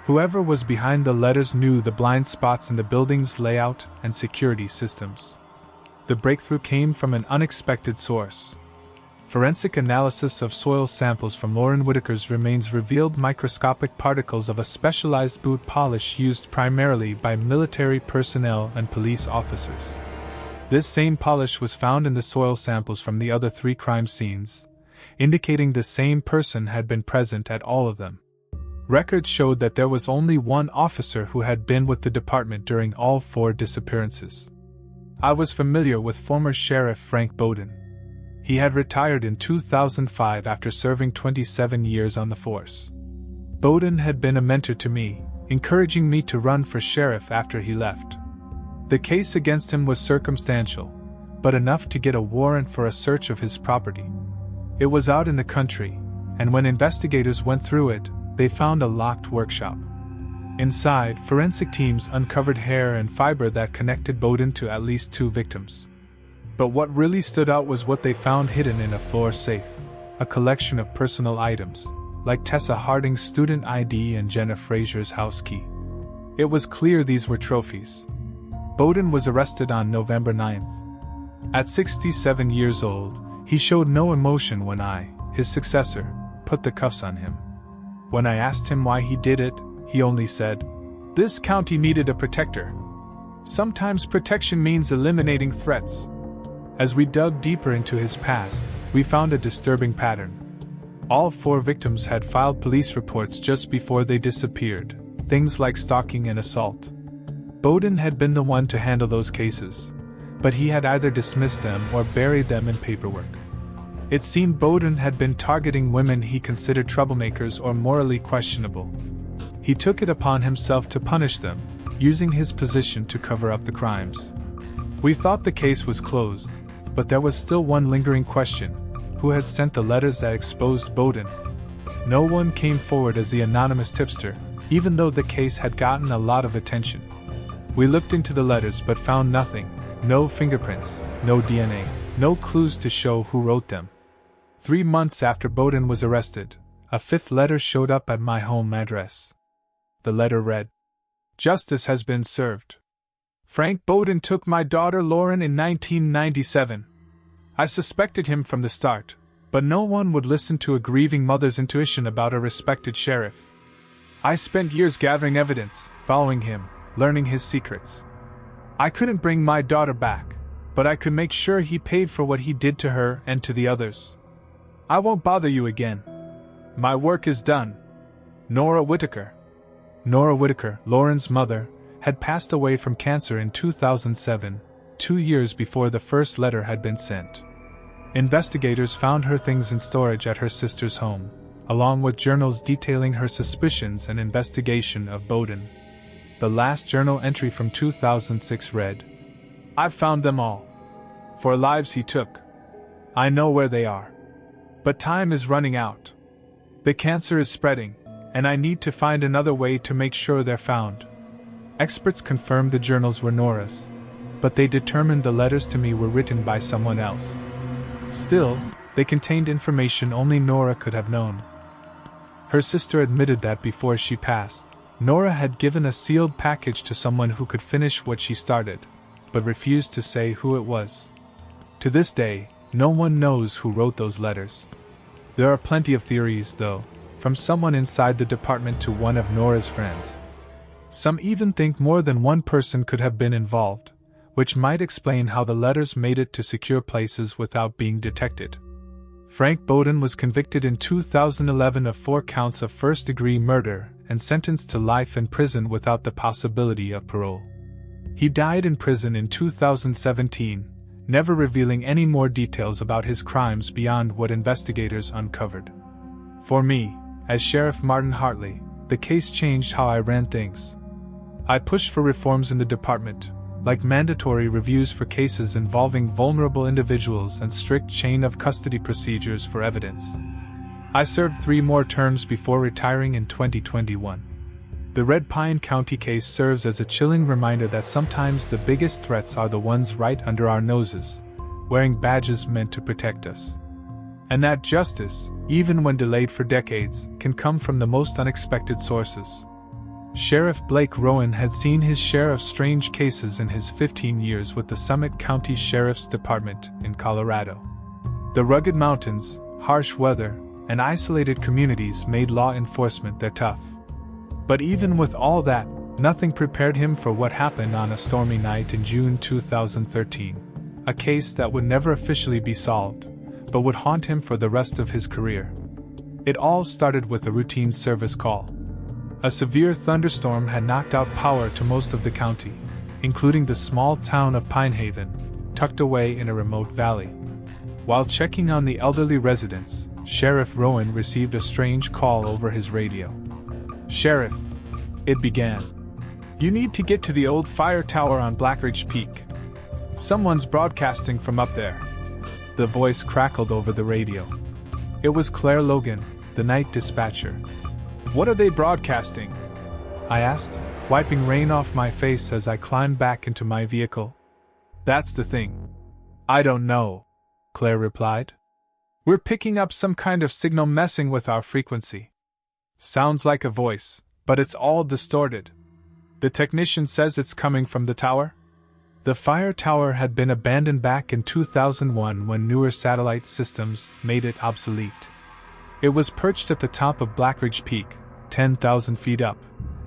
Whoever was behind the letters knew the blind spots in the building's layout and security systems. The breakthrough came from an unexpected source. Forensic analysis of soil samples from Lauren Whitaker's remains revealed microscopic particles of a specialized boot polish used primarily by military personnel and police officers. This same polish was found in the soil samples from the other 3 crime scenes, indicating the same person had been present at all of them. Records showed that there was only one officer who had been with the department during all 4 disappearances. I was familiar with former Sheriff Frank Bowden. He had retired in 2005 after serving 27 years on the force. Bowden had been a mentor to me, encouraging me to run for sheriff after he left. The case against him was circumstantial, but enough to get a warrant for a search of his property. It was out in the country, and when investigators went through it, they found a locked workshop. Inside, forensic teams uncovered hair and fiber that connected Bowden to at least 2 victims. But what really stood out was what they found hidden in a floor safe, a collection of personal items, like Tessa Harding's student ID and Jenna Frazier's house key. It was clear these were trophies. Bowden was arrested on November 9th. At 67 years old, he showed no emotion when I, his successor, put the cuffs on him. When I asked him why he did it, he only said, "This county needed a protector. Sometimes protection means eliminating threats." As we dug deeper into his past, we found a disturbing pattern. All 4 victims had filed police reports just before they disappeared, things like stalking and assault. Bowden had been the one to handle those cases, but he had either dismissed them or buried them in paperwork. It seemed Bowden had been targeting women he considered troublemakers or morally questionable. He took it upon himself to punish them, using his position to cover up the crimes. We thought the case was closed, but there was still one lingering question: who had sent the letters that exposed Bowden? No one came forward as the anonymous tipster, even though the case had gotten a lot of attention. We looked into the letters but found nothing: no fingerprints, no DNA, no clues to show who wrote them. 3 months after Bowden was arrested, a 5th letter showed up at my home address. The letter read, "Justice has been served. Frank Bowden took my daughter Lauren in 1997. I suspected him from the start, but no one would listen to a grieving mother's intuition about a respected sheriff. I spent years gathering evidence, following him, learning his secrets. I couldn't bring my daughter back, but I could make sure he paid for what he did to her and to the others. I won't bother you again. My work is done. Nora Whitaker." Nora Whitaker, Lauren's mother, had passed away from cancer in 2007, 2 years before the first letter had been sent. Investigators found her things in storage at her sister's home, along with journals detailing her suspicions and investigation of Bowden. The last journal entry from 2006 read, "I've found them all. For lives he took. I know where they are. But time is running out. The cancer is spreading, and I need to find another way to make sure they're found." Experts confirmed the journals were Nora's, but they determined the letters to me were written by someone else. Still, they contained information only Nora could have known. Her sister admitted that before she passed, Nora had given a sealed package to someone who could finish what she started, but refused to say who it was. To this day, no one knows who wrote those letters. There are plenty of theories, though, from someone inside the department to one of Nora's friends. Some even think more than one person could have been involved, which might explain how the letters made it to secure places without being detected. Frank Bowden was convicted in 2011 of 4 counts of first-degree murder and sentenced to life in prison without the possibility of parole. He died in prison in 2017, never revealing any more details about his crimes beyond what investigators uncovered. For me, as Sheriff Martin Hartley, the case changed how I ran things. I pushed for reforms in the department, like mandatory reviews for cases involving vulnerable individuals and strict chain of custody procedures for evidence. I served 3 more terms before retiring in 2021. The Red Pine County case serves as a chilling reminder that sometimes the biggest threats are the ones right under our noses, wearing badges meant to protect us. And that justice, even when delayed for decades, can come from the most unexpected sources. Sheriff Blake Rowan had seen his share of strange cases in his 15 years with the Summit County Sheriff's Department in Colorado. The rugged mountains, harsh weather, and isolated communities made law enforcement their tough. But even with all that, nothing prepared him for what happened on a stormy night in June 2013, a case that would never officially be solved, but would haunt him for the rest of his career. It all started with a routine service call. A severe thunderstorm had knocked out power to most of the county, including the small town of Pinehaven, tucked away in a remote valley. While checking on the elderly residents, Sheriff Rowan received a strange call over his radio. "Sheriff," it began, "you need to get to the old fire tower on Blackridge Peak. Someone's broadcasting from up there." The voice crackled over the radio. It was Claire Logan, the night dispatcher. "What are they broadcasting?" I asked, wiping rain off my face as I climbed back into my vehicle. "That's the thing. I don't know," Claire replied. "We're picking up some kind of signal messing with our frequency. Sounds like a voice, but it's all distorted. The technician says it's coming from the tower." The fire tower had been abandoned back in 2001 when newer satellite systems made it obsolete. It was perched at the top of Blackridge Peak, 10,000 feet up,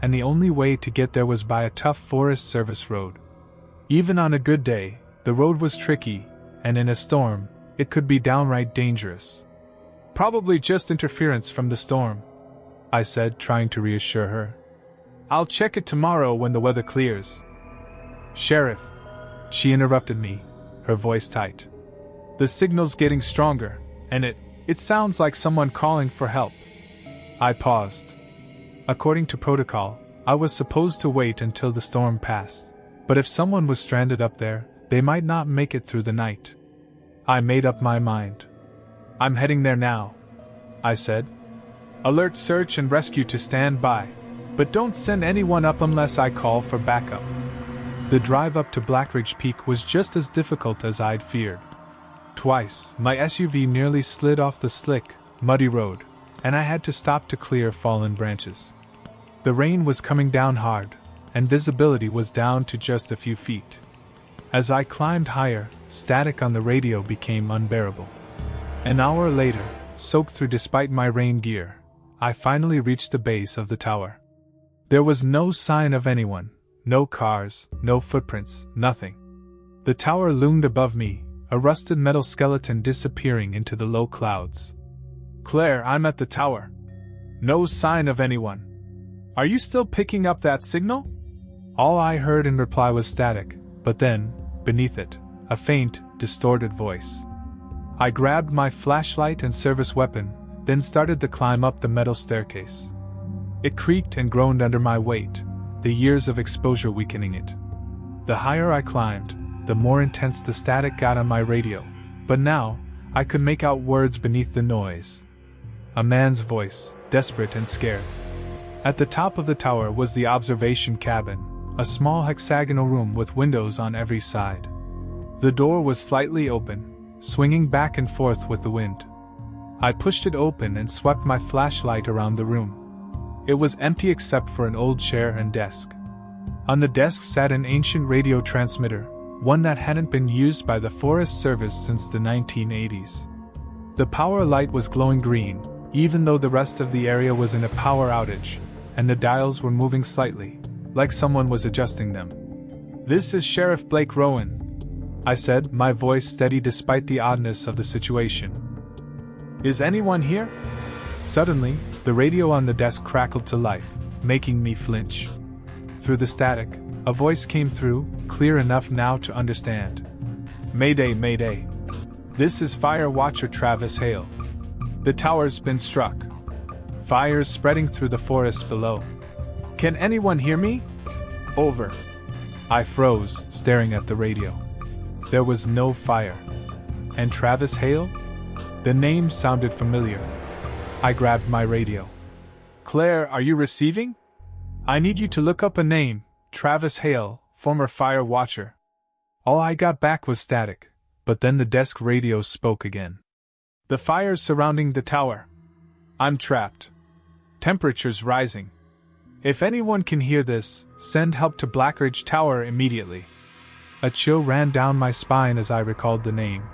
and the only way to get there was by a tough Forest Service road. Even on a good day, the road was tricky, and in a storm, it could be downright dangerous. "Probably just interference from the storm," I said, trying to reassure her. "I'll check it tomorrow when the weather clears." "Sheriff," she interrupted me, her voice tight. "The signal's getting stronger, and it sounds like someone calling for help." I paused. According to protocol, I was supposed to wait until the storm passed, but if someone was stranded up there, They might not make it through the night. I made up my mind. I'm heading there now, I said. Alert search and rescue to stand by, but don't send anyone up unless I call for backup. The drive up to Blackridge Peak was just as difficult as I'd feared. Twice, my SUV nearly slid off the slick, muddy road, and I had to stop to clear fallen branches. The rain was coming down hard, and visibility was down to just a few feet. As I climbed higher, static on the radio became unbearable. An hour later, soaked through despite my rain gear, I finally reached the base of the tower. There was no sign of anyone, no cars, no footprints, nothing. The tower loomed above me, a rusted metal skeleton disappearing into the low clouds. Claire, I'm at the tower. No sign of anyone. Are you still picking up that signal? All I heard in reply was static, but then, beneath it, a faint, distorted voice. I grabbed my flashlight and service weapon, then started to climb up the metal staircase. It creaked and groaned under my weight, the years of exposure weakening it. The higher I climbed, the more intense the static got on my radio, but now, I could make out words beneath the noise. A man's voice, desperate and scared. At the top of the tower was the observation cabin, a small hexagonal room with windows on every side. The door was slightly open, swinging back and forth with the wind. I pushed it open and swept my flashlight around the room. It was empty except for an old chair and desk. On the desk sat an ancient radio transmitter, one that hadn't been used by the Forest Service since the 1980s. The power light was glowing green, even though the rest of the area was in a power outage, and the dials were moving slightly, like someone was adjusting them. This is Sheriff Blake Rowan, I said, my voice steady despite the oddness of the situation. Is anyone here? Suddenly, the radio on the desk crackled to life, making me flinch. Through the static, a voice came through, clear enough now to understand. Mayday, Mayday. This is Fire Watcher Travis Hale. The tower's been struck. Fire's spreading through the forest below. Can anyone hear me? Over. I froze, staring at the radio. There was no fire. And Travis Hale? The name sounded familiar. I grabbed my radio. Claire, are you receiving? I need you to look up a name, Travis Hale, former fire watcher. All I got back was static, but then the desk radio spoke again. The fire's surrounding the tower. I'm trapped. Temperature's rising. If anyone can hear this, send help to Blackridge Tower immediately. A chill ran down my spine as I recalled the name.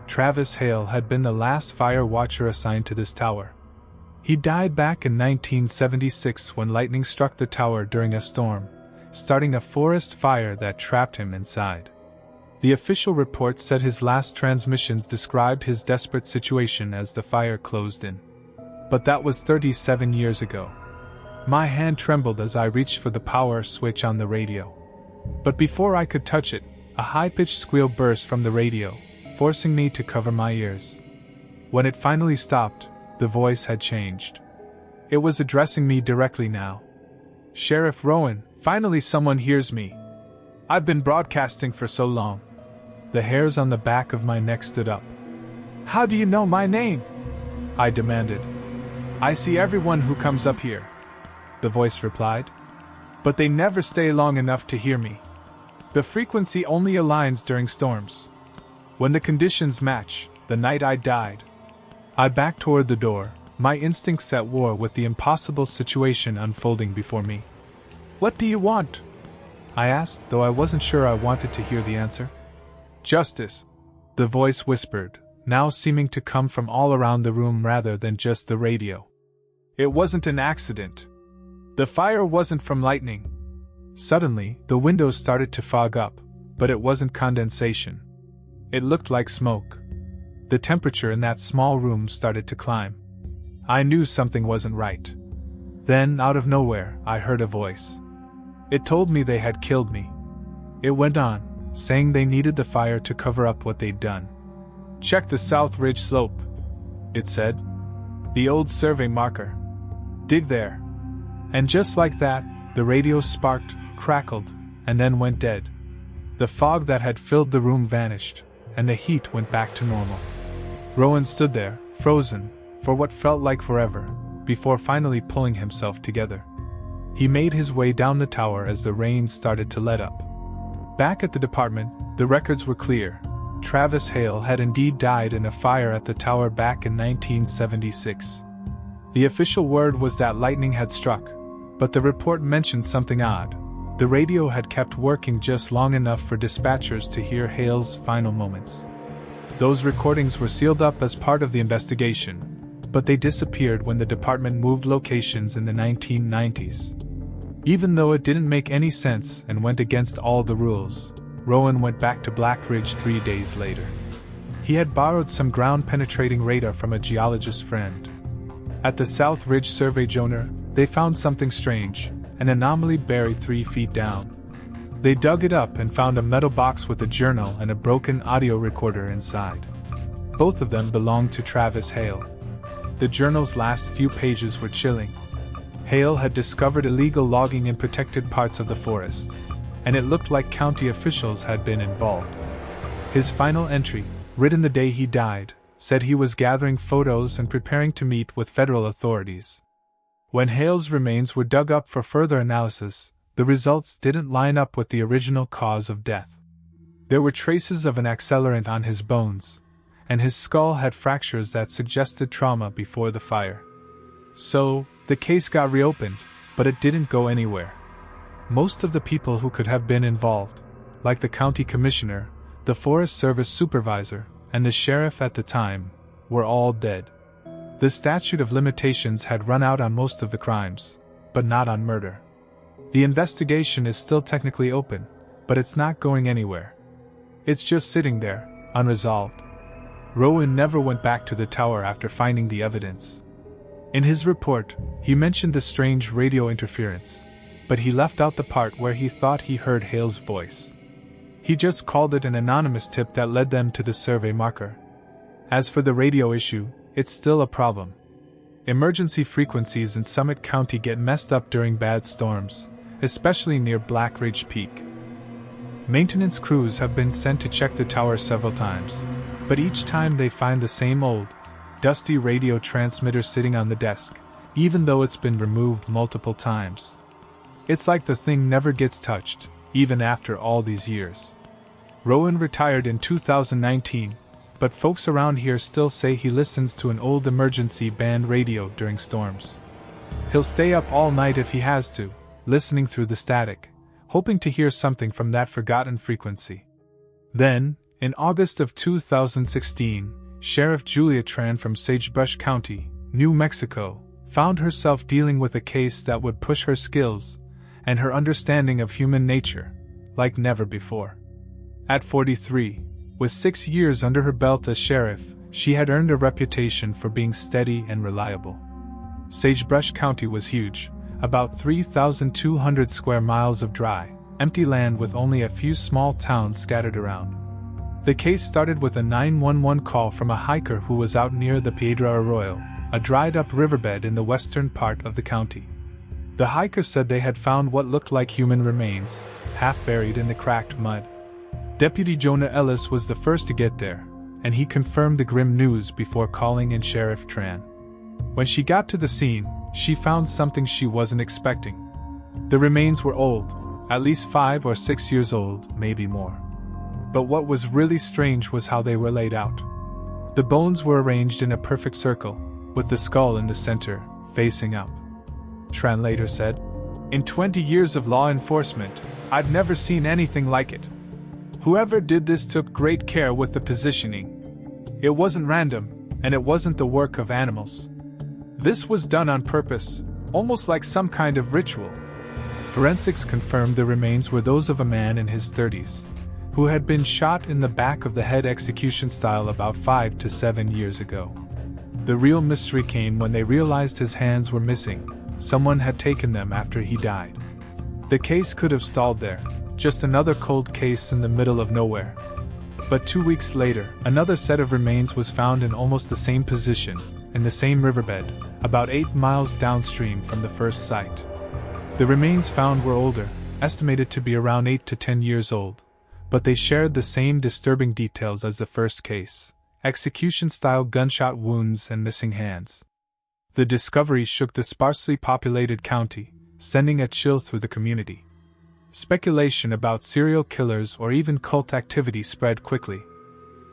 Travis Hale had been the last fire watcher assigned to this tower. He died back in 1976 when lightning struck the tower during a storm, starting a forest fire that trapped him inside. The official report said his last transmissions described his desperate situation as the fire closed in. But that was 37 years ago. My hand trembled as I reached for the power switch on the radio. But before I could touch it, a high-pitched squeal burst from the radio, forcing me to cover my ears. When it finally stopped, the voice had changed. It was addressing me directly now. Sheriff Rowan, finally someone hears me. I've been broadcasting for so long. The hairs on the back of my neck stood up. How do you know my name? I demanded. I see everyone who comes up here, the voice replied. But they never stay long enough to hear me. The frequency only aligns during storms. When the conditions match, the night I died. I backed toward the door, my instincts at war with the impossible situation unfolding before me. What do you want? I asked, though I wasn't sure I wanted to hear the answer. Justice, the voice whispered, now seeming to come from all around the room rather than just the radio. It wasn't an accident. The fire wasn't from lightning. Suddenly, the windows started to fog up, but it wasn't condensation. It looked like smoke. The temperature in that small room started to climb. I knew something wasn't right. Then, out of nowhere, I heard a voice. It told me they had killed me. It went on, saying they needed the fire to cover up what they'd done. Check the South Ridge slope, it said. The old survey marker. Dig there. And just like that, the radio sparked, crackled, and then went dead. The fog that had filled the room vanished, and the heat went back to normal. Rowan stood there, frozen, for what felt like forever, before finally pulling himself together. He made his way down the tower as the rain started to let up. Back at the department, the records were clear. Travis Hale had indeed died in a fire at the tower back in 1976. The official word was that lightning had struck, but the report mentioned something odd. The radio had kept working just long enough for dispatchers to hear Hale's final moments. Those recordings were sealed up as part of the investigation, but they disappeared when the department moved locations in the 1990s. Even though it didn't make any sense and went against all the rules, Rowan went back to Black Ridge 3 days later. He had borrowed some ground-penetrating radar from a geologist friend. At the South Ridge Survey Joner, they found something strange, an anomaly buried 3 feet down. They dug it up and found a metal box with a journal and a broken audio recorder inside. Both of them belonged to Travis Hale. The journal's last few pages were chilling. Hale had discovered illegal logging in protected parts of the forest, and it looked like county officials had been involved. His final entry, written the day he died, said he was gathering photos and preparing to meet with federal authorities. When Hale's remains were dug up for further analysis, the results didn't line up with the original cause of death. There were traces of an accelerant on his bones, and his skull had fractures that suggested trauma before the fire. So, the case got reopened, but it didn't go anywhere. Most of the people who could have been involved, like the county commissioner, the Forest Service supervisor, and the sheriff at the time, were all dead. The statute of limitations had run out on most of the crimes, but not on murder. The investigation is still technically open, but it's not going anywhere. It's just sitting there, unresolved. Rowan never went back to the tower after finding the evidence. In his report, he mentioned the strange radio interference, but he left out the part where he thought he heard Hale's voice. He just called it an anonymous tip that led them to the survey marker. As for the radio issue, it's still a problem. Emergency frequencies in Summit County get messed up during bad storms, especially near Black Ridge Peak. Maintenance crews have been sent to check the tower several times, but each time they find the same old, dusty radio transmitter sitting on the desk, even though it's been removed multiple times. It's like the thing never gets touched, even after all these years. Rowan retired in 2019, but folks around here still say he listens to an old emergency band radio during storms. He'll stay up all night if he has to, listening through the static, hoping to hear something from that forgotten frequency. Then, in August of 2016, Sheriff Julia Tran from Sagebrush County, New Mexico, found herself dealing with a case that would push her skills and her understanding of human nature like never before. At 43, with 6 years under her belt as sheriff, she had earned a reputation for being steady and reliable. Sagebrush County was huge, about 3,200 square miles of dry, empty land with only a few small towns scattered around. The case started with a 911 call from a hiker who was out near the Piedra Arroyo, a dried-up riverbed in the western part of the county. The hiker said they had found what looked like human remains, half buried in the cracked mud. Deputy Jonah Ellis was the first to get there, and he confirmed the grim news before calling in Sheriff Tran. When she got to the scene, she found something she wasn't expecting. The remains were old, at least 5 or 6 years old, maybe more. But what was really strange was how they were laid out. The bones were arranged in a perfect circle, with the skull in the center, facing up. Tran later said, "In 20 years of law enforcement, I've never seen anything like it. Whoever did this took great care with the positioning. It wasn't random, and it wasn't the work of animals. This was done on purpose, almost like some kind of ritual." Forensics confirmed the remains were those of a man in his 30s, who had been shot in the back of the head execution style about 5 to 7 years ago. The real mystery came when they realized his hands were missing. Someone had taken them after he died. The case could have stalled there, just another cold case in the middle of nowhere. But 2 weeks later, another set of remains was found in almost the same position, in the same riverbed, about 8 miles downstream from the first site. The remains found were older, estimated to be around 8 to 10 years old, but they shared the same disturbing details as the first case: execution-style gunshot wounds and missing hands. The discovery shook the sparsely populated county, sending a chill through the community. Speculation about serial killers or even cult activity spread quickly.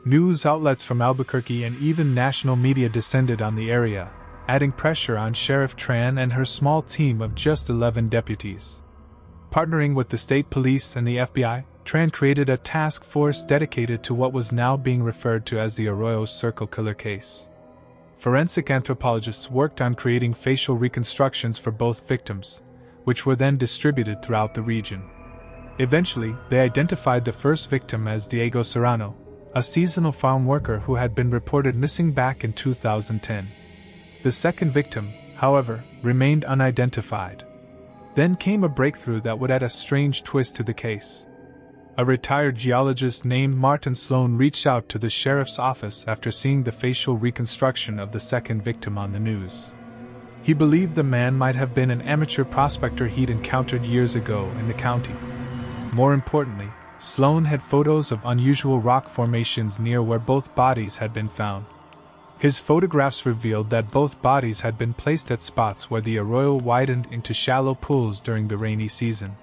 News outlets from Albuquerque and even national media descended on the area, adding pressure on Sheriff Tran and her small team of just 11 deputies. Partnering with the state police and the FBI, Tran created a task force dedicated to what was now being referred to as the Arroyo Circle killer case. Forensic anthropologists worked on creating facial reconstructions for both victims, which were then distributed throughout the region. Eventually, they identified the first victim as Diego Serrano, a seasonal farm worker who had been reported missing back in 2010. The second victim, however, remained unidentified. Then came a breakthrough that would add a strange twist to the case. A retired geologist named Martin Sloan reached out to the sheriff's office after seeing the facial reconstruction of the second victim on the news. He believed the man might have been an amateur prospector he'd encountered years ago in the county. More importantly, Sloan had photos of unusual rock formations near where both bodies had been found. His photographs revealed that both bodies had been placed at spots where the arroyo widened into shallow pools during the rainy season.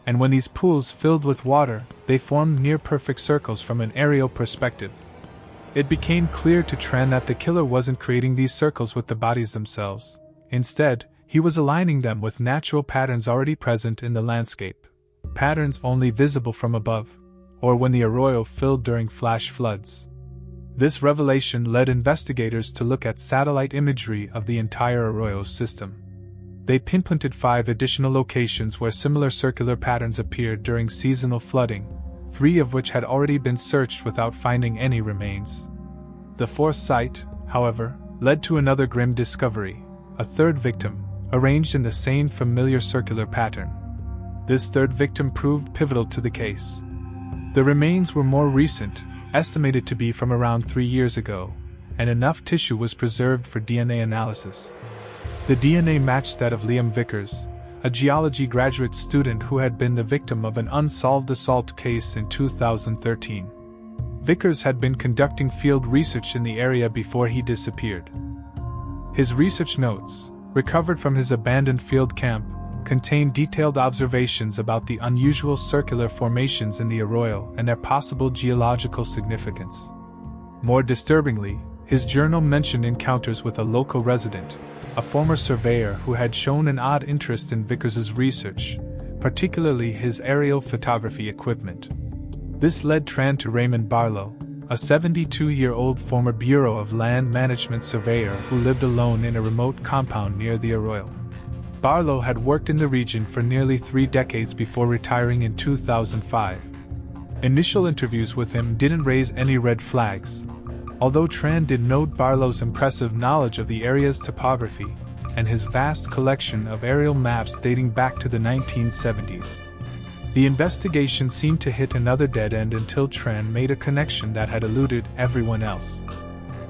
And when these pools filled with water, they formed near-perfect circles from an aerial perspective. It became clear to Tran that the killer wasn't creating these circles with the bodies themselves. Instead, he was aligning them with natural patterns already present in the landscape. Patterns only visible from above, or when the arroyo filled during flash floods. This revelation led investigators to look at satellite imagery of the entire arroyo system. They pinpointed 5 additional locations where similar circular patterns appeared during seasonal flooding, 3 of which had already been searched without finding any remains. The fourth site, however, led to another grim discovery: a third victim, arranged in the same familiar circular pattern. This third victim proved pivotal to the case. The remains were more recent, estimated to be from around 3 years ago, and enough tissue was preserved for DNA analysis. The DNA matched that of Liam Vickers, a geology graduate student who had been the victim of an unsolved assault case in 2013. Vickers had been conducting field research in the area before he disappeared. His research notes, recovered from his abandoned field camp, contained detailed observations about the unusual circular formations in the arroyo and their possible geological significance. More disturbingly, his journal mentioned encounters with a local resident, a former surveyor who had shown an odd interest in Vickers's research, particularly his aerial photography equipment. This led Tran to Raymond Barlow, a 72-year-old former Bureau of Land Management surveyor who lived alone in a remote compound near the arroyo. Barlow had worked in the region for nearly 3 decades before retiring in 2005. Initial interviews with him didn't raise any red flags, although Tran did note Barlow's impressive knowledge of the area's topography and his vast collection of aerial maps dating back to the 1970s. The investigation seemed to hit another dead end until Tran made a connection that had eluded everyone else.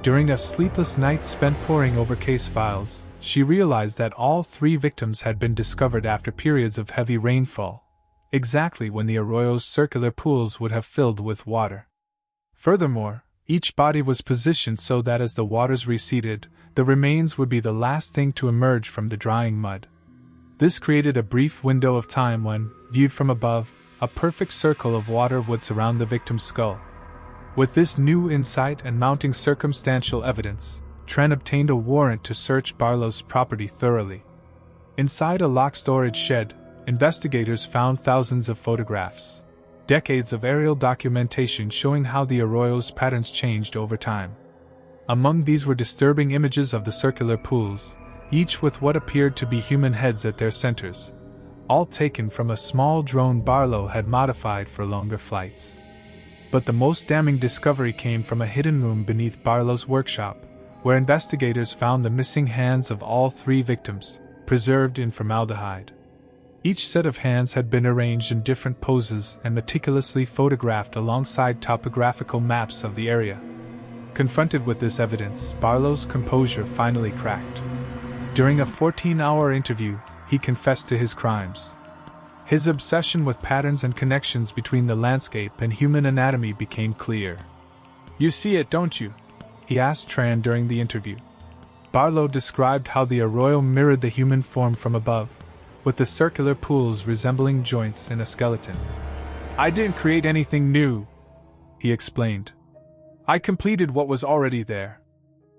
During a sleepless night spent poring over case files, she realized that all 3 victims had been discovered after periods of heavy rainfall, exactly when the arroyo's circular pools would have filled with water. Furthermore, each body was positioned so that as the waters receded, the remains would be the last thing to emerge from the drying mud. This created a brief window of time when, viewed from above, a perfect circle of water would surround the victim's skull. With this new insight and mounting circumstantial evidence, Tran obtained a warrant to search Barlow's property thoroughly. Inside a locked storage shed, investigators found thousands of photographs, decades of aerial documentation showing how the arroyo's patterns changed over time. Among these were disturbing images of the circular pools, each with what appeared to be human heads at their centers, all taken from a small drone Barlow had modified for longer flights. But the most damning discovery came from a hidden room beneath Barlow's workshop, where investigators found the missing hands of all 3 victims, preserved in formaldehyde. Each set of hands had been arranged in different poses and meticulously photographed alongside topographical maps of the area. Confronted with this evidence, Barlow's composure finally cracked. During a 14-hour interview, he confessed to his crimes. His obsession with patterns and connections between the landscape and human anatomy became clear. "You see it, don't you?" he asked Tran during the interview. Barlow described how the arroyo mirrored the human form from above, with the circular pools resembling joints in a skeleton. "I didn't create anything new," he explained. "I completed what was already there."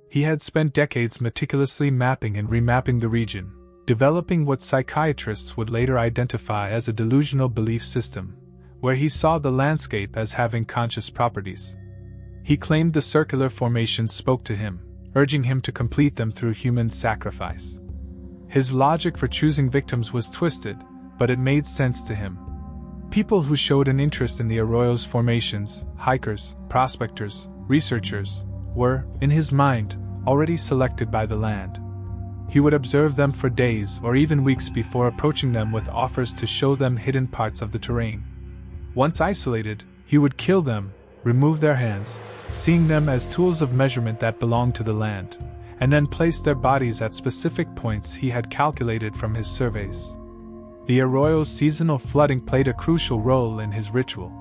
He had spent decades meticulously mapping and remapping the region, developing what psychiatrists would later identify as a delusional belief system, where he saw the landscape as having conscious properties. He claimed the circular formations spoke to him, urging him to complete them through human sacrifice. His logic for choosing victims was twisted, but it made sense to him. People who showed an interest in the arroyo's formations, hikers, prospectors, researchers, were, in his mind, already selected by the land. He would observe them for days or even weeks before approaching them with offers to show them hidden parts of the terrain. Once isolated, he would kill them, remove their hands, seeing them as tools of measurement that belonged to the land, and then place their bodies at specific points he had calculated from his surveys. The arroyo's seasonal flooding played a crucial role in his ritual.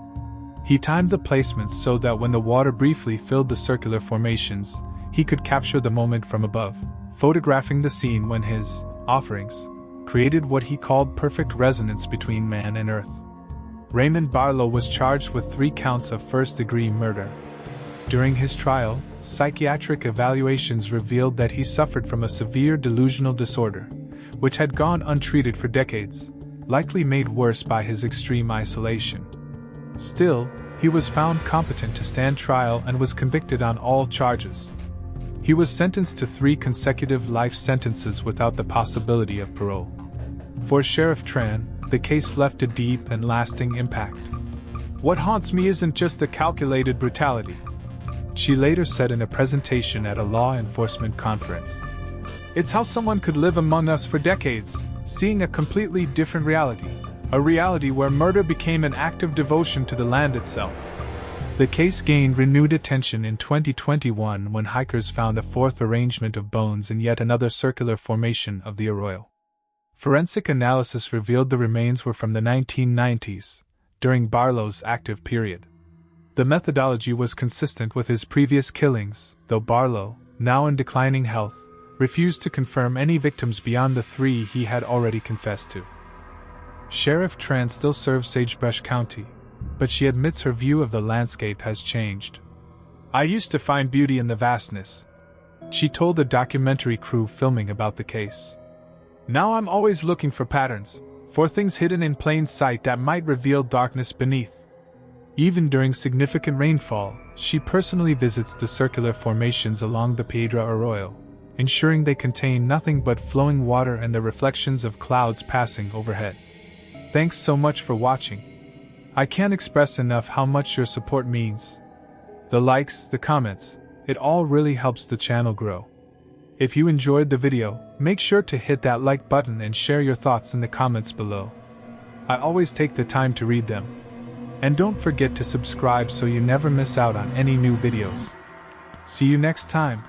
He timed the placements so that when the water briefly filled the circular formations, he could capture the moment from above, photographing the scene when his offerings created what he called perfect resonance between man and earth. Raymond Barlow was charged with 3 counts of first-degree murder. During his trial, psychiatric evaluations revealed that he suffered from a severe delusional disorder, which had gone untreated for decades, likely made worse by his extreme isolation. Still, he was found competent to stand trial and was convicted on all charges. He was sentenced to 3 consecutive life sentences without the possibility of parole. For Sheriff Tran, the case left a deep and lasting impact. "What haunts me isn't just the calculated brutality," she later said in a presentation at a law enforcement conference. "It's how someone could live among us for decades, seeing a completely different reality, a reality where murder became an act of devotion to the land itself." The case gained renewed attention in 2021 when hikers found a 4th arrangement of bones in yet another circular formation of the arroyo. Forensic analysis revealed the remains were from the 1990s, during Barlow's active period. The methodology was consistent with his previous killings, though Barlow, now in declining health, refused to confirm any victims beyond the 3 he had already confessed to. Sheriff Tran still serves Sagebrush County, but she admits her view of the landscape has changed. "I used to find beauty in the vastness," she told the documentary crew filming about the case. "Now I'm always looking for patterns, for things hidden in plain sight that might reveal darkness beneath." Even during significant rainfall, she personally visits the circular formations along the Piedra Arroyo, ensuring they contain nothing but flowing water and the reflections of clouds passing overhead. Thanks so much for watching. I can't express enough how much your support means. The likes, the comments, it all really helps the channel grow. If you enjoyed the video, make sure to hit that like button and share your thoughts in the comments below. I always take the time to read them. And don't forget to subscribe so you never miss out on any new videos. See you next time.